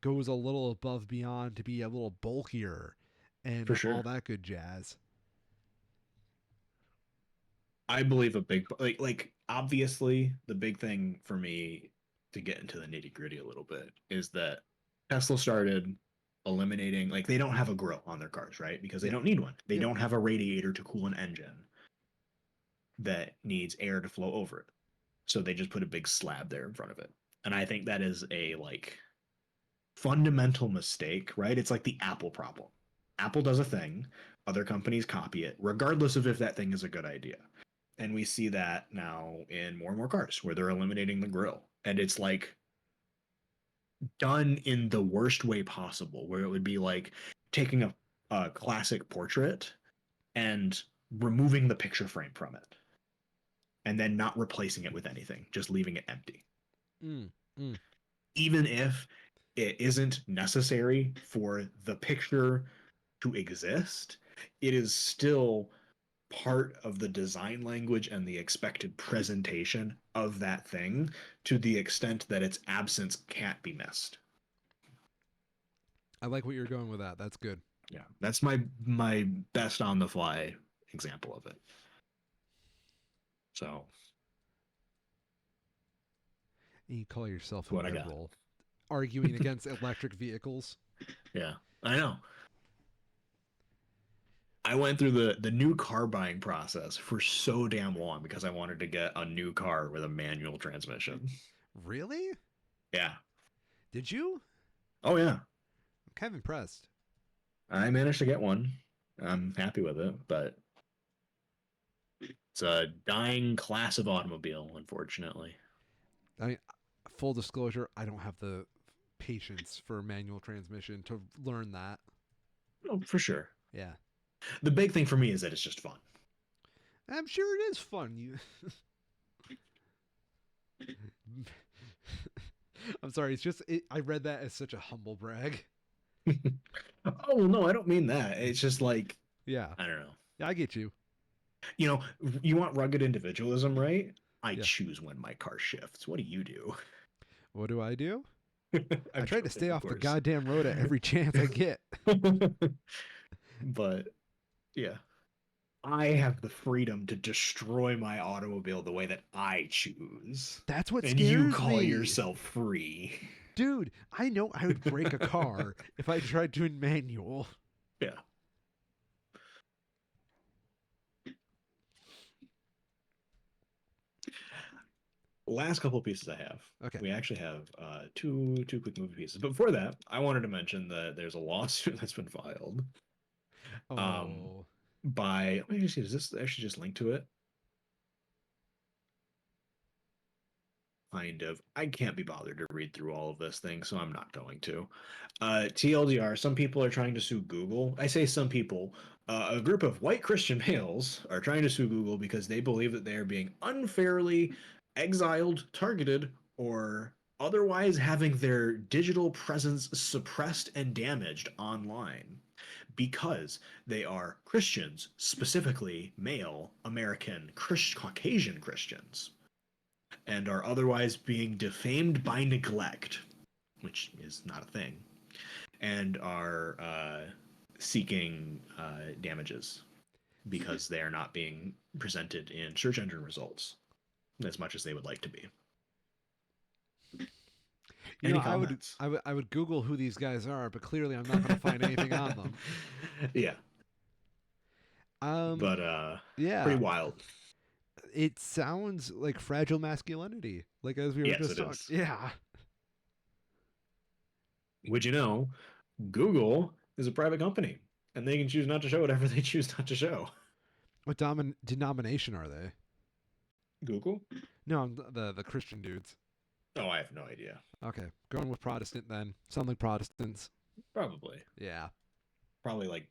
goes a little above beyond to be a little bulkier For and all sure. that good jazz. I believe a big like obviously the big thing for me to get into the nitty gritty a little bit is that Tesla started eliminating like they don't have a grill on their cars, right? Because they Yep. don't need one. They Yep. don't have a radiator to cool an engine that needs air to flow over it. So they just put a big slab there in front of it. And I think that is a like fundamental mistake, right? It's like the Apple problem. Apple does a thing, other companies copy it, regardless of if that thing is a good idea. And we see that now in more and more cars where they're eliminating the grill. And it's like done in the worst way possible, where it would be like taking a classic portrait and removing the picture frame from it and then not replacing it with anything, just leaving it empty. Mm, mm. Even if it isn't necessary for the picture to exist, it is still part of the design language and the expected presentation of that thing to the extent that its absence can't be missed. I like what you're going with that. That's good. Yeah, that's my best on the fly example of it. So And you call yourself a what I got. liberal, arguing against electric vehicles. Yeah, I know. I went through the new car buying process for so damn long because I wanted to get a new car with a manual transmission. Really? Yeah. Did you? Oh yeah. I'm kind of impressed. I managed to get one. I'm happy with it, but it's a dying class of automobile, unfortunately. I mean, full disclosure, I don't have the patience for manual transmission to learn that. Oh, for sure. Yeah. The big thing for me is that it's just fun. I'm sure it is fun. You I'm sorry, I read that as such a humble brag. Oh no, I don't mean that. It's just like Yeah. I don't know. Yeah, I get you. You know, you want rugged individualism, right? I Yeah. choose when my car shifts. What do you do? What do I do? I I'm try to joking, stay of off the course. goddamn road at every chance I get. But yeah, I have the freedom to destroy my automobile the way that I choose. That's what And you scares call me. yourself free. Dude, I know I would break a car if I tried doing manual. Yeah. Last couple of pieces I have. Okay. We actually have two quick movie pieces. But before that, I wanted to mention that there's a lawsuit that's been filed um Oh. by let me just see, does this actually just link to it? Kind of. I can't be bothered to read through all of this thing, so I'm not going to. TLDR, some people are trying to sue Google. I say some people. A group of white Christian males are trying to sue Google because they believe that they are being unfairly exiled, targeted, or otherwise having their digital presence suppressed and damaged online because they are Christians, specifically male American Caucasian Christians, and are otherwise being defamed by neglect, which is not a thing, and are seeking damages because they are not being presented in search engine results as much as they would like to be. You know, Any I would comments? I would I would Google who these guys are, but clearly I'm not going to find anything on them. Yeah, Um but yeah, pretty wild. it sounds like fragile masculinity, like as we were Yes, just it talking. is. Yeah. Would you know, Google is a private company, and they can choose not to show whatever they choose not to show. What denomination are they? Google? No, the Christian dudes. Oh, I have no idea. Okay, going with Protestant then. Sound like Protestants. Probably. Yeah. Probably like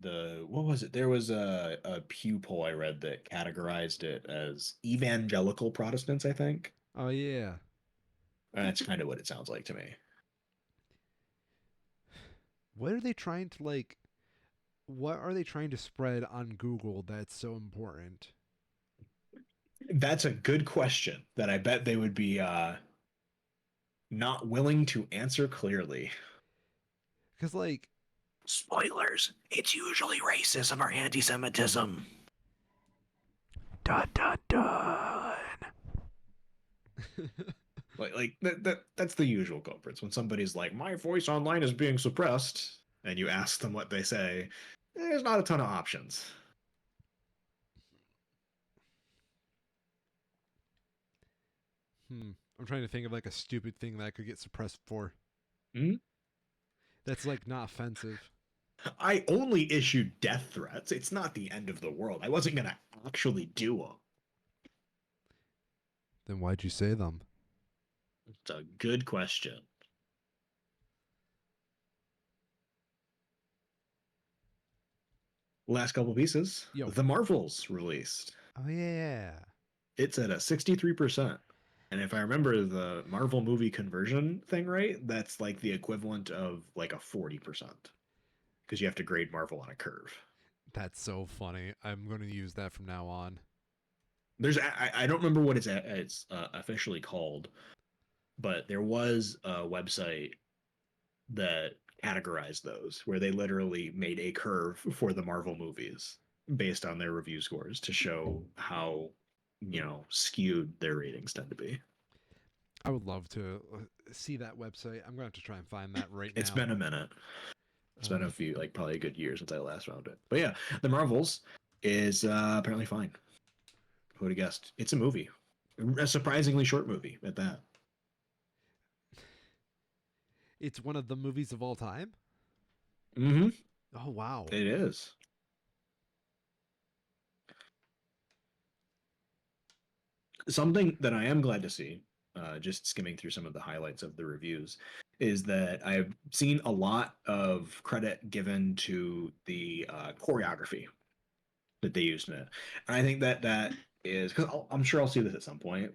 the what was it? There was a Pew poll I read that categorized it as evangelical Protestants, I think. Oh yeah. And that's kind of what it sounds like to me. What are they trying to like? What are they trying to spread on Google that's so important? That's a good question that I bet they would be not willing to answer clearly. Because, like, Spoilers. It's usually racism or anti-Semitism. Dun dun dun. That's the usual culprits. When somebody's like, "My voice online is being suppressed," and you ask them what they say, there's not a ton of options. I'm trying to think of like a stupid thing that I could get suppressed for. Hmm? That's like not offensive. I only issued death threats. It's not the end of the world. I wasn't gonna actually do them. Then why'd you say them? It's a good question. Last couple pieces. Yo. The Marvels released. Oh yeah. It's at a 63%. And if I remember the Marvel movie conversion thing right, that's like the equivalent of like a 40%. Because you have to grade Marvel on a curve. That's so funny. I'm going to use that from now on. I don't remember what it's officially called, but there was a website that categorized those where they literally made a curve for the Marvel movies based on their review scores to show how skewed their ratings tend to be. I would love to see that website. I'm going to have to try and find that right It's now. been a minute. It's been a Um, few, like probably a good year since I last found it. But yeah, the Marvels is apparently fine. Who would have guessed? It's a movie, a surprisingly short movie at that. it's one of the movies of all time. Mm-hmm. Oh wow. It is. Something that I am glad to see, just skimming through some of the highlights of the reviews, is that I've seen a lot of credit given to the choreography that they used in it. And I think that that is because I'm sure I'll see this at some point.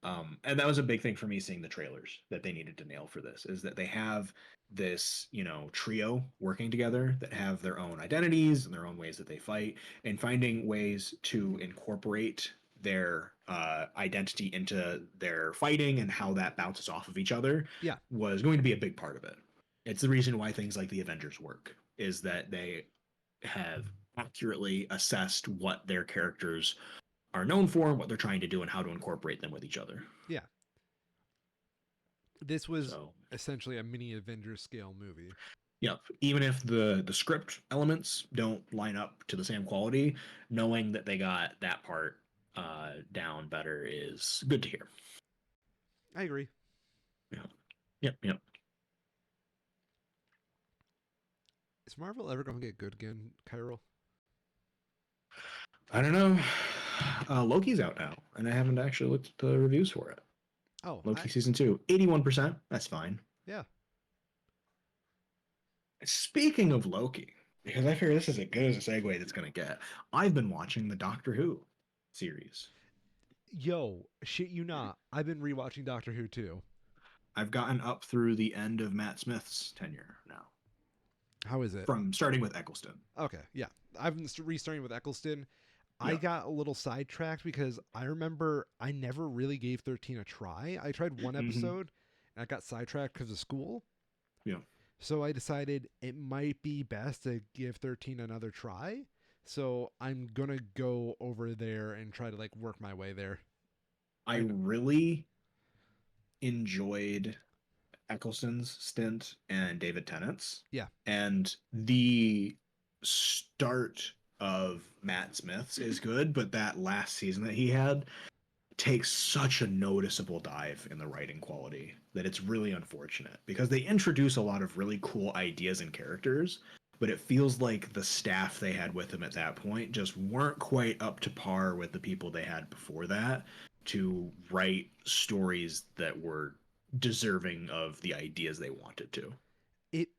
And that was a big thing for me seeing the trailers that they needed to nail for this is that they have this, trio working together that have their own identities and their own ways that they fight and finding ways to incorporate their identity into their fighting and how that bounces off of each other Yeah. was going to be a big part of it. It's the reason why things like the Avengers work is that they have accurately assessed what their characters are known for, what they're trying to do, and how to incorporate them with each other. Yeah. This was So, essentially a mini Avengers scale movie. yeah, even if the script elements don't line up to the same quality, knowing that they got that part down better is good to hear. I agree. Yeah, yep, yep. Is Marvel ever going to get good again, Kyril? I don't know. Loki's out now, and I haven't actually looked at the reviews for it. Oh, Loki season 2, 81%. That's fine. yeah. Speaking of Loki, because I figure this is as good as a segue that's going to get, I've been watching the Doctor Who series. Yo, shit you not. I've been rewatching Doctor Who too. I've gotten up through the end of Matt Smith's tenure now, How is it? from starting with Eccleston. Okay, yeah. I've been restarting with Eccleston. I Yeah. got a little sidetracked because I remember I never really gave 13 a try. I tried one Mm-hmm. episode and I got sidetracked because of school. Yeah. So I decided it might be best to give 13 another try. So I'm going to go over there and try to like work my way there. I really enjoyed Eccleston's stint and David Tennant's. Yeah. And the start of Matt Smith's is good, but that last season that he had takes such a noticeable dive in the writing quality that it's really unfortunate because they introduce a lot of really cool ideas and characters, but it feels like the staff they had with them at that point just weren't quite up to par with the people they had before that to write stories that were deserving of the ideas they wanted to. It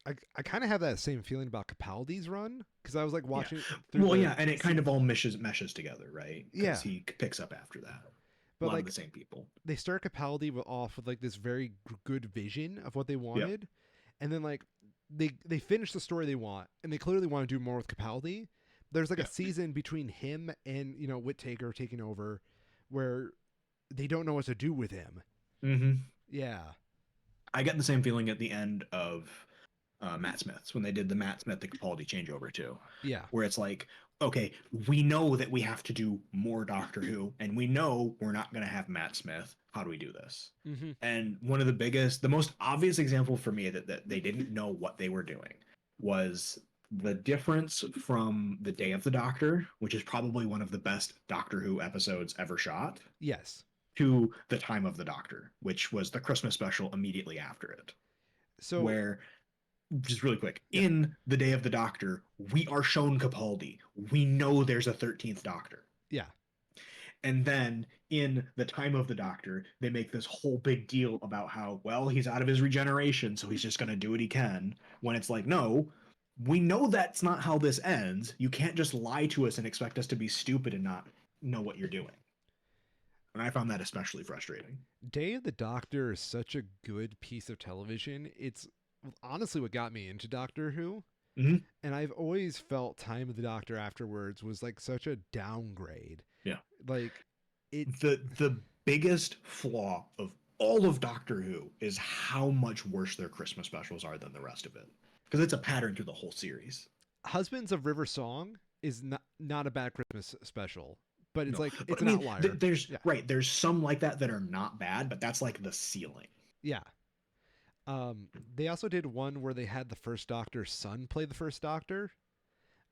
I kind of have that same feeling about Capaldi's run because I was like Yeah. watching it through Well, the yeah, and it kind of all meshes together, right? yeah, Because he picks up after that. A but lot of the like same people. they start Capaldi off with like this very good vision of what they Yep. wanted, and then like they finish the story they want, and they clearly want to do more with Capaldi. There's like a Yeah. season between him and Whittaker taking over, where they don't know what to do with him. Mm-hmm. Yeah, I get the same feeling at the end of Matt Smith's when they did the Matt Smith to Capaldi changeover too, yeah, where it's like, okay, we know that we have to do more Doctor Who, and we know we're not going to have Matt Smith. How do we do this? mm-hmm. And one of the most obvious example for me that they didn't know what they were doing was the difference from the Day of the Doctor, which is probably one of the best Doctor Who episodes ever shot, Yes. to the Time of the Doctor, which was the Christmas special immediately after it, So where just really quick, yeah, in the Day of the Doctor, we are shown Capaldi. We know there's a 13th Doctor. yeah, And then in the Time of the Doctor, they make this whole big deal about how, well, he's out of his regeneration, so he's just going to do what he can. When it's like, no, we know that's not how this ends. You can't just lie to us and expect us to be stupid and not know what you're doing. And I found that especially frustrating. Day of the Doctor is such a good piece of television. It's honestly what got me into Doctor Who. Mm-hmm. And I've always felt Time of the Doctor afterwards was like such a downgrade. Yeah. Like it The biggest flaw of all of Doctor Who is how much worse their Christmas specials are than the rest of it. Because it's a pattern through the whole series. Husbands of River Song is not a bad Christmas special, but it's No, like but it's I an mean, outlier. there's Yeah. right. There's some like that are not bad, but that's like the ceiling. Yeah. They also did one where they had the first Doctor's son play the first Doctor.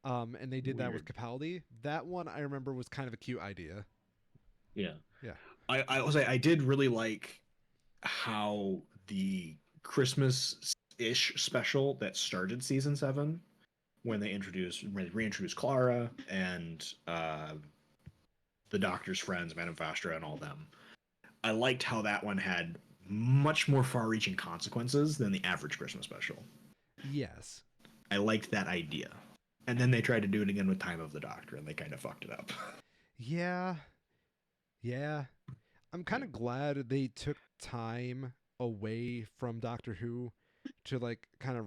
And they did that with Weird. Capaldi. That one I remember was kind of a cute idea. Yeah. Yeah. I will say I did really like how the Christmas ish special that started season 7, when they reintroduced Clara and the Doctor's friends, Madame Fastra and all them. I liked how that one had much more far-reaching consequences than the average Christmas special. Yes. I liked that idea. And then they tried to do it again with Time of the Doctor, and they kind of fucked it up. Yeah. Yeah. I'm kind of glad they took time away from Doctor Who to like kind of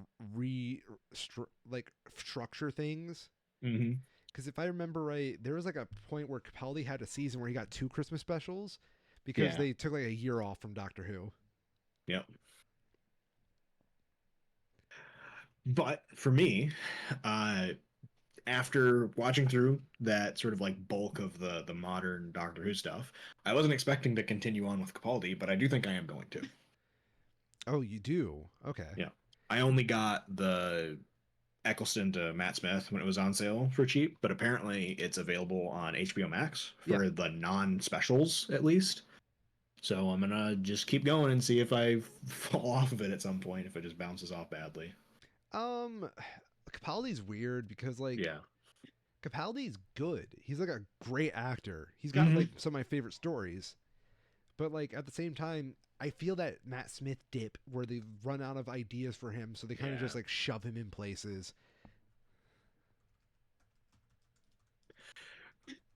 structure things. Mm-hmm. Because if I remember right, there was like a point where Capaldi had a season where he got 2 Christmas specials because Yeah. they took like a year off from Doctor Who. Yep. But for me, uh, after watching through that sort of like bulk of the modern Doctor Who stuff, I wasn't expecting to continue on with Capaldi, but I do think I am going to. Oh, you do? Okay. Yeah. I only got the Eccleston to Matt Smith when it was on sale for cheap, but apparently it's available on HBO Max for Yeah. the non-specials at least. So I'm gonna just keep going and see if I fall off of it at some point, if it just bounces off badly. Um, Capaldi's weird because like Yeah. Capaldi's good. He's like a great actor. He's got Mm-hmm. like some of my favorite stories. But like at the same time, I feel that Matt Smith dip where they run out of ideas for him, so they kind of Yeah. just like shove him in places.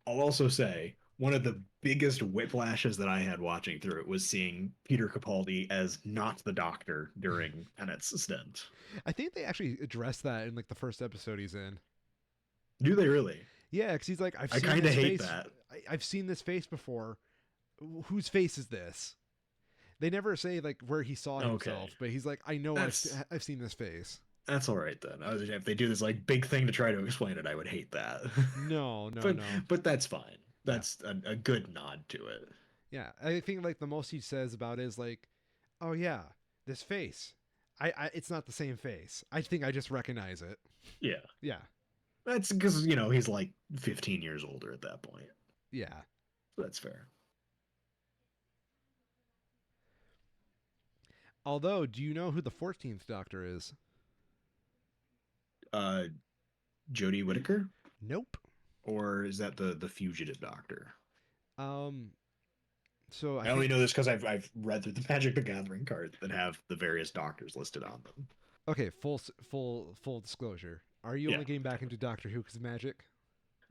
I'll also say one of the biggest whiplashes that I had watching through it was seeing Peter Capaldi as not the Doctor during Tennant's stint. I think they actually addressed that in like the first episode he's in. Do they really? Yeah, because he's like, I've I seen kind of this hate face. that. I've seen this face before. Whose face is this? They never say like where he saw Okay. himself, but he's like, I know That's I've seen this face. that's all right then. If they do this like big thing to try to explain it, I would hate that. No, no, but no. but that's fine. Yeah, That's a good nod to it. yeah. I think like the most he says about it is like, oh yeah, this face. It's not the same face. I think I just recognize it. Yeah. Yeah, That's because he's like 15 years older at that point. yeah. So that's fair. Although, do you know who the 14th Doctor is? Uh, Jodie Whittaker, Nope. or is that the fugitive Doctor? Um. So I only know this because I've read through the Magic the Gathering cards that have the various Doctors listed on them. Okay. Full disclosure. Are you Yeah. only getting back into Doctor Who because of Magic?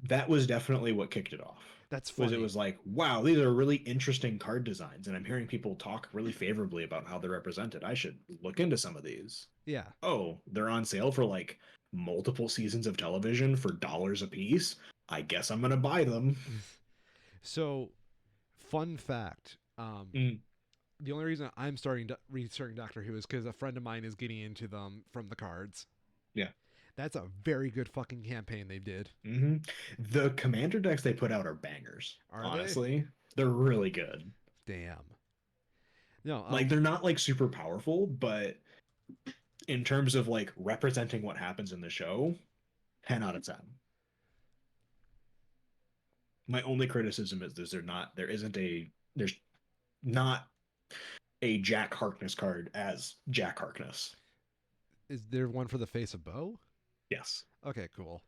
That was definitely what kicked it off. That's Was it funny. was like, wow, these are really interesting card designs, and I'm hearing people talk really favorably about how they're represented. I should look into some of these. Yeah. Oh, they're on sale for like multiple seasons of television for dollars a piece. I guess I'm gonna buy them. So, fun fact. Mm, The only reason I'm restarting Doctor Who is because a friend of mine is getting into them from the cards. yeah. That's a very good fucking campaign they did. hmm The commander decks they put out are bangers. Are they? Honestly, they're really good. Damn. No. Like they're not like super powerful, but in terms of like representing what happens in the show, 10 out of 10. My only criticism is there's not a Jack Harkness card as Jack Harkness. Is there one for the face of Bo? Yes. Okay, cool.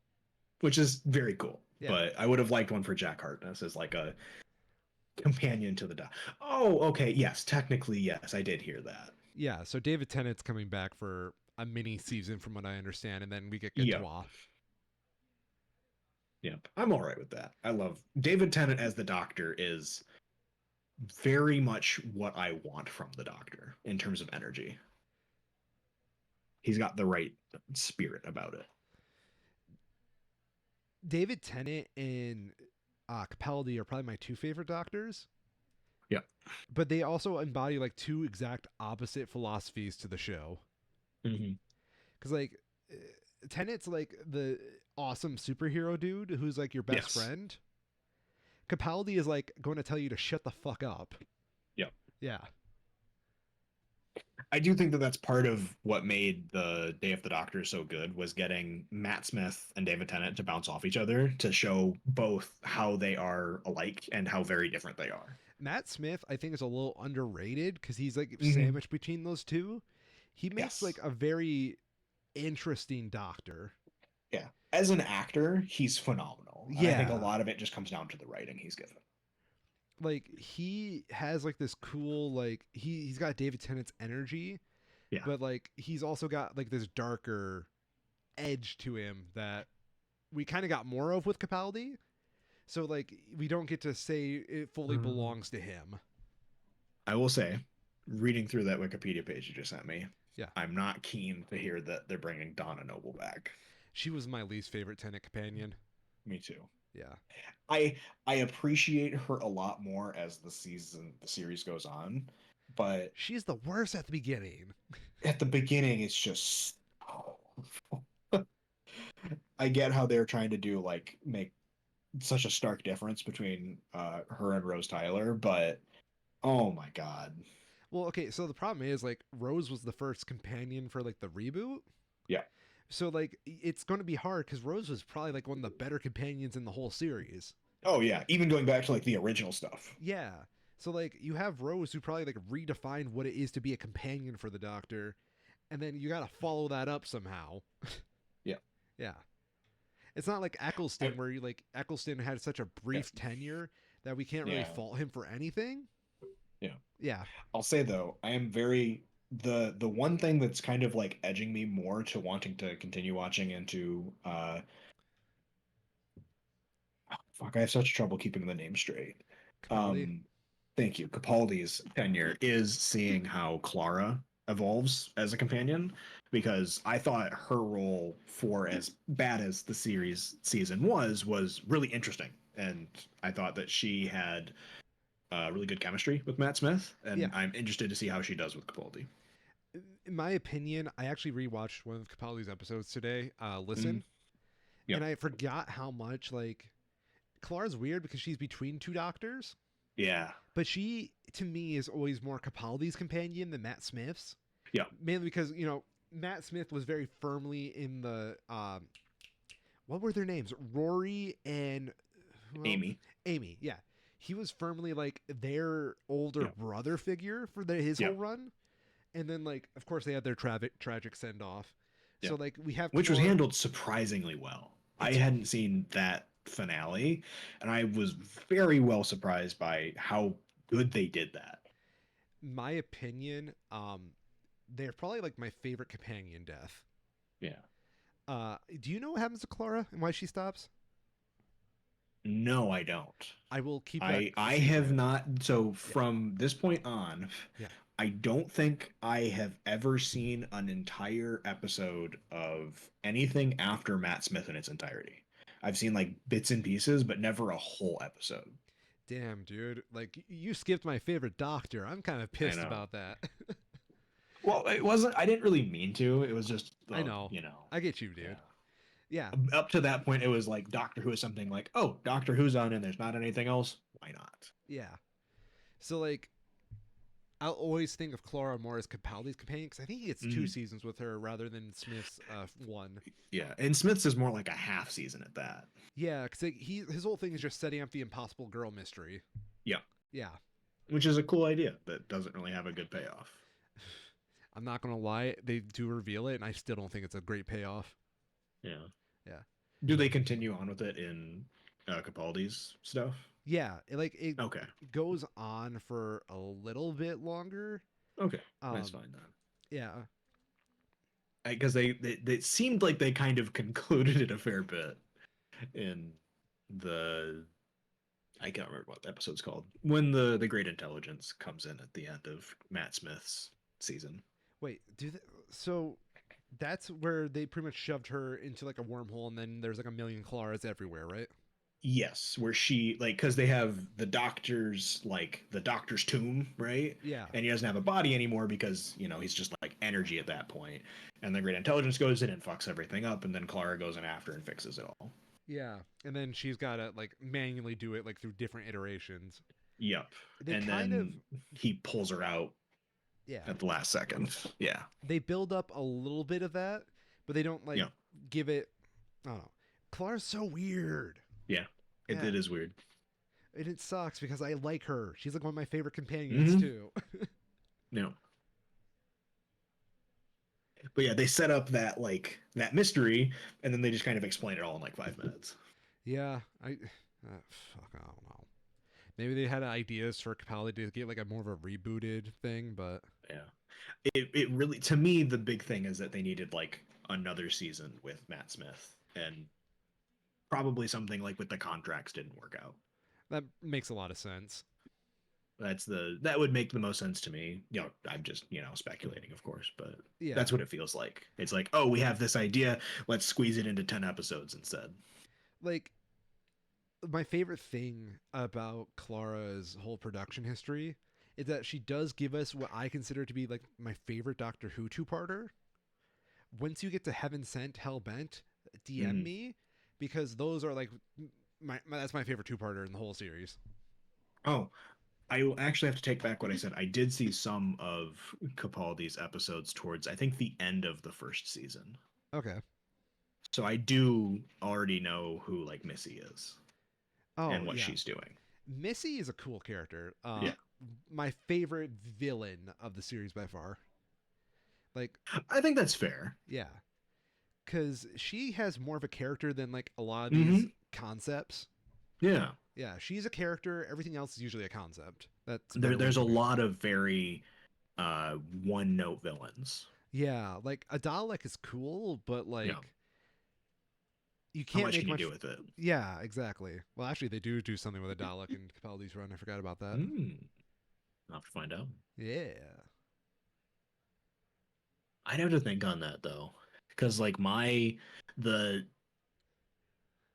Which is very cool. Yeah. But I would have liked one for Jack Harkness as like a companion to the dog. Oh, okay. Yes, technically, yes, I did hear that. Yeah, so David Tennant's coming back for a mini season from what I understand, and then we get Yep. Gatwa. Yep. I'm all right with that. I love David Tennant as the Doctor is very much what I want from the Doctor in terms of energy. He's got the right spirit about it. David Tennant and Capaldi are probably my two favorite doctors, Yep. but they also embody like two exact opposite philosophies to the show. Mm-hmm. Because like Tennant's like the awesome superhero dude who's like your best Yes. friend. Capaldi is like going to tell you to shut the fuck up. Yep. Yeah. I do think that that's part of what made the Day of the Doctor so good was getting Matt Smith and David Tennant to bounce off each other to show both how they are alike and how very different they are. Matt Smith, I think, is a little underrated because he's like Mm-hmm. sandwiched between those two. He makes Yes. like a very interesting doctor. Yeah. As an actor, he's phenomenal. And I think a Yeah. lot of it just comes down to the writing he's given. Like he has like this cool like he's got David Tennant's energy, Yeah. but like he's also got like this darker edge to him that we kind of got more of with Capaldi. So like we don't get to say it fully belongs to him. I will say, reading through that Wikipedia page you just sent me, Yeah. I'm not keen to hear that they're bringing Donna Noble back. She was my least favorite Tennant companion. Me too. Yeah. I I appreciate her a lot more as the series goes on, but She's the worst at the beginning. at the beginning it's just I get how they're trying to do like make such a stark difference between her and Rose Tyler, but oh my god. Well, okay, so the problem is like Rose was the first companion for like the reboot. Yeah. So like it's going to be hard cuz Rose was probably like one of the better companions in the whole series. Oh yeah, even going back to like the original stuff. Yeah. So like you have Rose who probably like redefined what it is to be a companion for the Doctor, and then you got to follow that up somehow. Yeah. Yeah. It's not like Eccleston I, where you like Eccleston had such a yeah. brief tenure that we can't really Yeah. fault him for anything. Yeah. Yeah. I'll say though, I am very the one thing that's kind of like edging me more to wanting to continue watching into fuck, I have such trouble keeping the name straight. Capaldi. Um thank you. Capaldi's tenure is seeing how Clara evolves as a companion because I thought her role for as bad as the series season was really interesting and I thought that she had really good chemistry with Matt Smith, Yeah. and I'm interested to see how she does with Capaldi. In my opinion, I actually rewatched one of Capaldi's episodes today. Mm, Listen, yep. and I forgot how much like Clara's weird because she's between two doctors, Yeah. but she to me is always more Capaldi's companion than Matt Smith's. Yeah. Mainly because Matt Smith was very firmly in the what were their names? Rory and who else? Amy. Amy. Yeah, he was firmly like their older Yeah. brother figure for his Yeah. whole run, and then like of course they had their tragic send off. Yeah. So like we have Which was Clara. handled surprisingly well. I It's hadn't seen that finale, and I was very well surprised by how good they did that. my opinion. They're probably like my favorite companion death. Yeah. Do you know what happens to Clara and why she stops? No, I don't. I will keep that I have secret. not. So Yeah. from this point on, Yeah. I don't think I have ever seen an entire episode of anything after Matt Smith in its entirety. I've seen like bits and pieces, but never a whole episode. Damn, dude. Like you skipped my favorite doctor. I'm kind of I pissed know. about that. Well, it wasn't. I didn't really mean to. It was just I the, know. you know, I get you, yeah. dude. Yeah. Up to that point, it was like Doctor Who is something like, oh, Doctor Who's on, and there's not anything else. Why not? Yeah. So like I'll always think of Clara more as Capaldi's companion because I think he gets two Mm, seasons with her rather than Smith's one. yeah, and Smith's is more like a half season at that. Yeah, because like, his whole thing is just setting up the Impossible Girl mystery. Yeah, Yeah, which is a cool idea that doesn't really have a good payoff. I'm not gonna lie, they do reveal it, and I still don't think it's a great payoff. Yeah. Yeah, Do they continue on with it in Capaldi's stuff? yeah, it Okay. goes on for a little bit longer. Okay. That's Um, fine then. yeah, Because they seemed like they kind of concluded it a fair bit in the I can't remember what the episode's called when the Great Intelligence comes in at the end of Matt Smith's season. wait, so that's where they pretty much shoved her into like a wormhole, and then there's like a million Claras everywhere, right? Yes, where she like because they have the doctor's tomb, right? Yeah, And he doesn't have a body anymore because he's just like energy at that point. And the Great Intelligence goes in and fucks everything up, and then Clara goes in after and fixes it all. yeah, and then she's gotta like manually do it like through different iterations. Yep. They And kind of, then he pulls her out yeah, at the last second. Yeah. they build up a little bit of that, but they don't like Yeah. give it. I don't know. Clara's so weird. Yeah. It Yeah, is weird. and it sucks because I like her. She's like one of my favorite companions Mm-hmm. too. No. But yeah, they set up that mystery, and then they just kind of explain it all in like 5 minutes. Yeah, fuck, I don't know. Maybe they had ideas for Capaldi to get like a more of a rebooted thing, but Yeah. It really, to me, the big thing is that they needed like another season with Matt Smith, and probably something like with the contracts didn't work out. that makes a lot of sense. That would make the most sense to me. I'm just speculating, of course, but Yeah, that's what it feels like. It's like, oh, we have this idea, let's squeeze it into 10 episodes instead. like my favorite thing about Clara's whole production history is that she does give us what I consider to be like my favorite Doctor Who two-parter. Once you get to Heaven Sent, Hell Bent, DM Mm. me because those are like that's my favorite two-parter in the whole series. Oh, I will actually have to take back what I said. I did see some of Capaldi's episodes towards, I think, the end of the first season. Okay. So I do already know who like Missy is Oh and what yeah, she's doing. Missy is a cool character. Yeah. My favorite villain of the series by far. Like, I think that's fair. yeah, because she has more of a character than like a lot of these Hmm. concepts. Yeah. Yeah, she's a character. Everything else is usually a concept. That's a There, better way to there's a put it. lot of very one note villains. Yeah, like a Dalek is cool, but Yeah. like you How can't much make can you much. do with it? Yeah, exactly. Well, actually, they do something with a Dalek in Capaldi's run. I forgot about that. Hmm. I'll have to find out. Yeah. I'd have to think on that though. Because like the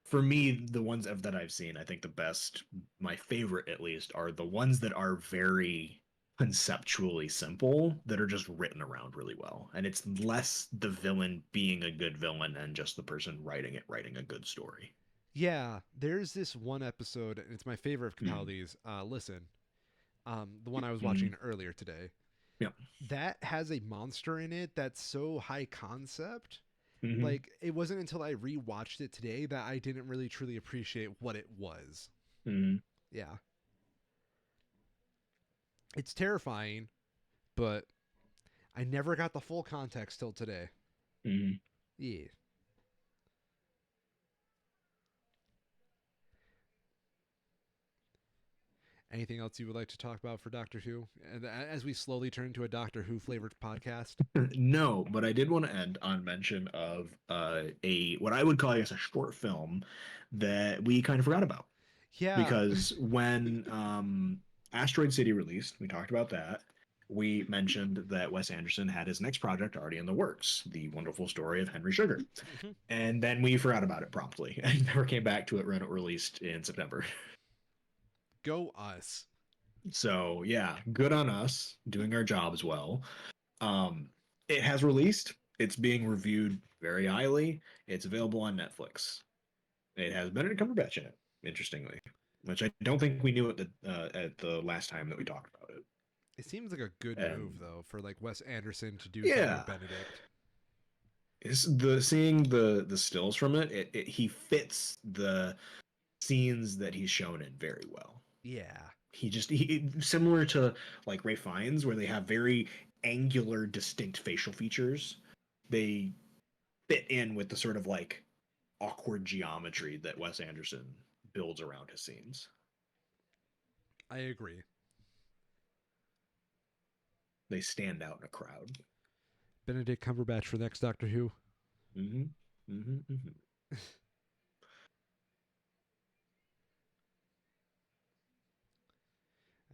for me, the ones that I've seen, I think the best, my favorite at least, are the ones that are very conceptually simple, that are just written around really well. And it's less the villain being a good villain and just the person writing a good story. Yeah, there's this one episode, and it's my favorite of Mm. Capaldi's. Listen, the one I was Mm. watching earlier today. Yeah. That has a monster in it that's so high concept. Hmm. Like, it wasn't until I rewatched it today that I didn't really truly appreciate what it was. Hmm. Yeah. It's terrifying, but I never got the full context till today. Hmm. Yeah. Anything else you would like to talk about for Doctor Who? And as we slowly turn into a Doctor Who flavored podcast. No, but I did want to end on mention of a what I would call, I guess, a short film that we kind of forgot about. Yeah. because when Asteroid City released, we talked about that. We mentioned that Wes Anderson had his next project already in the works, The Wonderful Story of Henry Sugar. Mhm. And then we forgot about it promptly and never came back to it when it released in September. Go us. So yeah, good on us doing our jobs well. Um, it has released. It's being reviewed very highly. It's available on Netflix. It has Benedict Cumberbatch in it, interestingly, which I don't think we knew at the last time that we talked about it. It seems like a good move And though for like Wes Anderson to do something with yeah, Benedict. it's the seeing the stills from it, he fits the scenes that he's shown in very well. Yeah. He similar to like Ray Fiennes, where they have very angular, distinct facial features. They fit in with the sort of like awkward geometry that Wes Anderson builds around his scenes. I agree. They stand out in a crowd. Benedict Cumberbatch for next Doctor Who. Mm-hmm. Mm-hmm. Mm-hmm.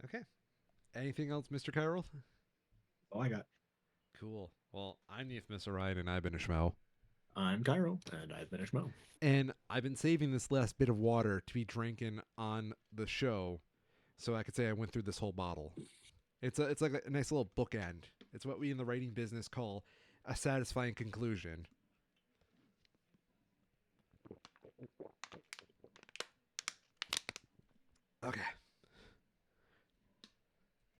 Okay. Anything else, Mr. Kyril? All I got. Cool. Well, I'm Neith Mr. Ryan, and I've been a Schmo. I'm Cairo, and I've been a Schmo. And I've been saving this last bit of water to be drinking on the show, so I could say I went through this whole bottle. It's like a nice little bookend. It's what we in the writing business call a satisfying conclusion. Okay.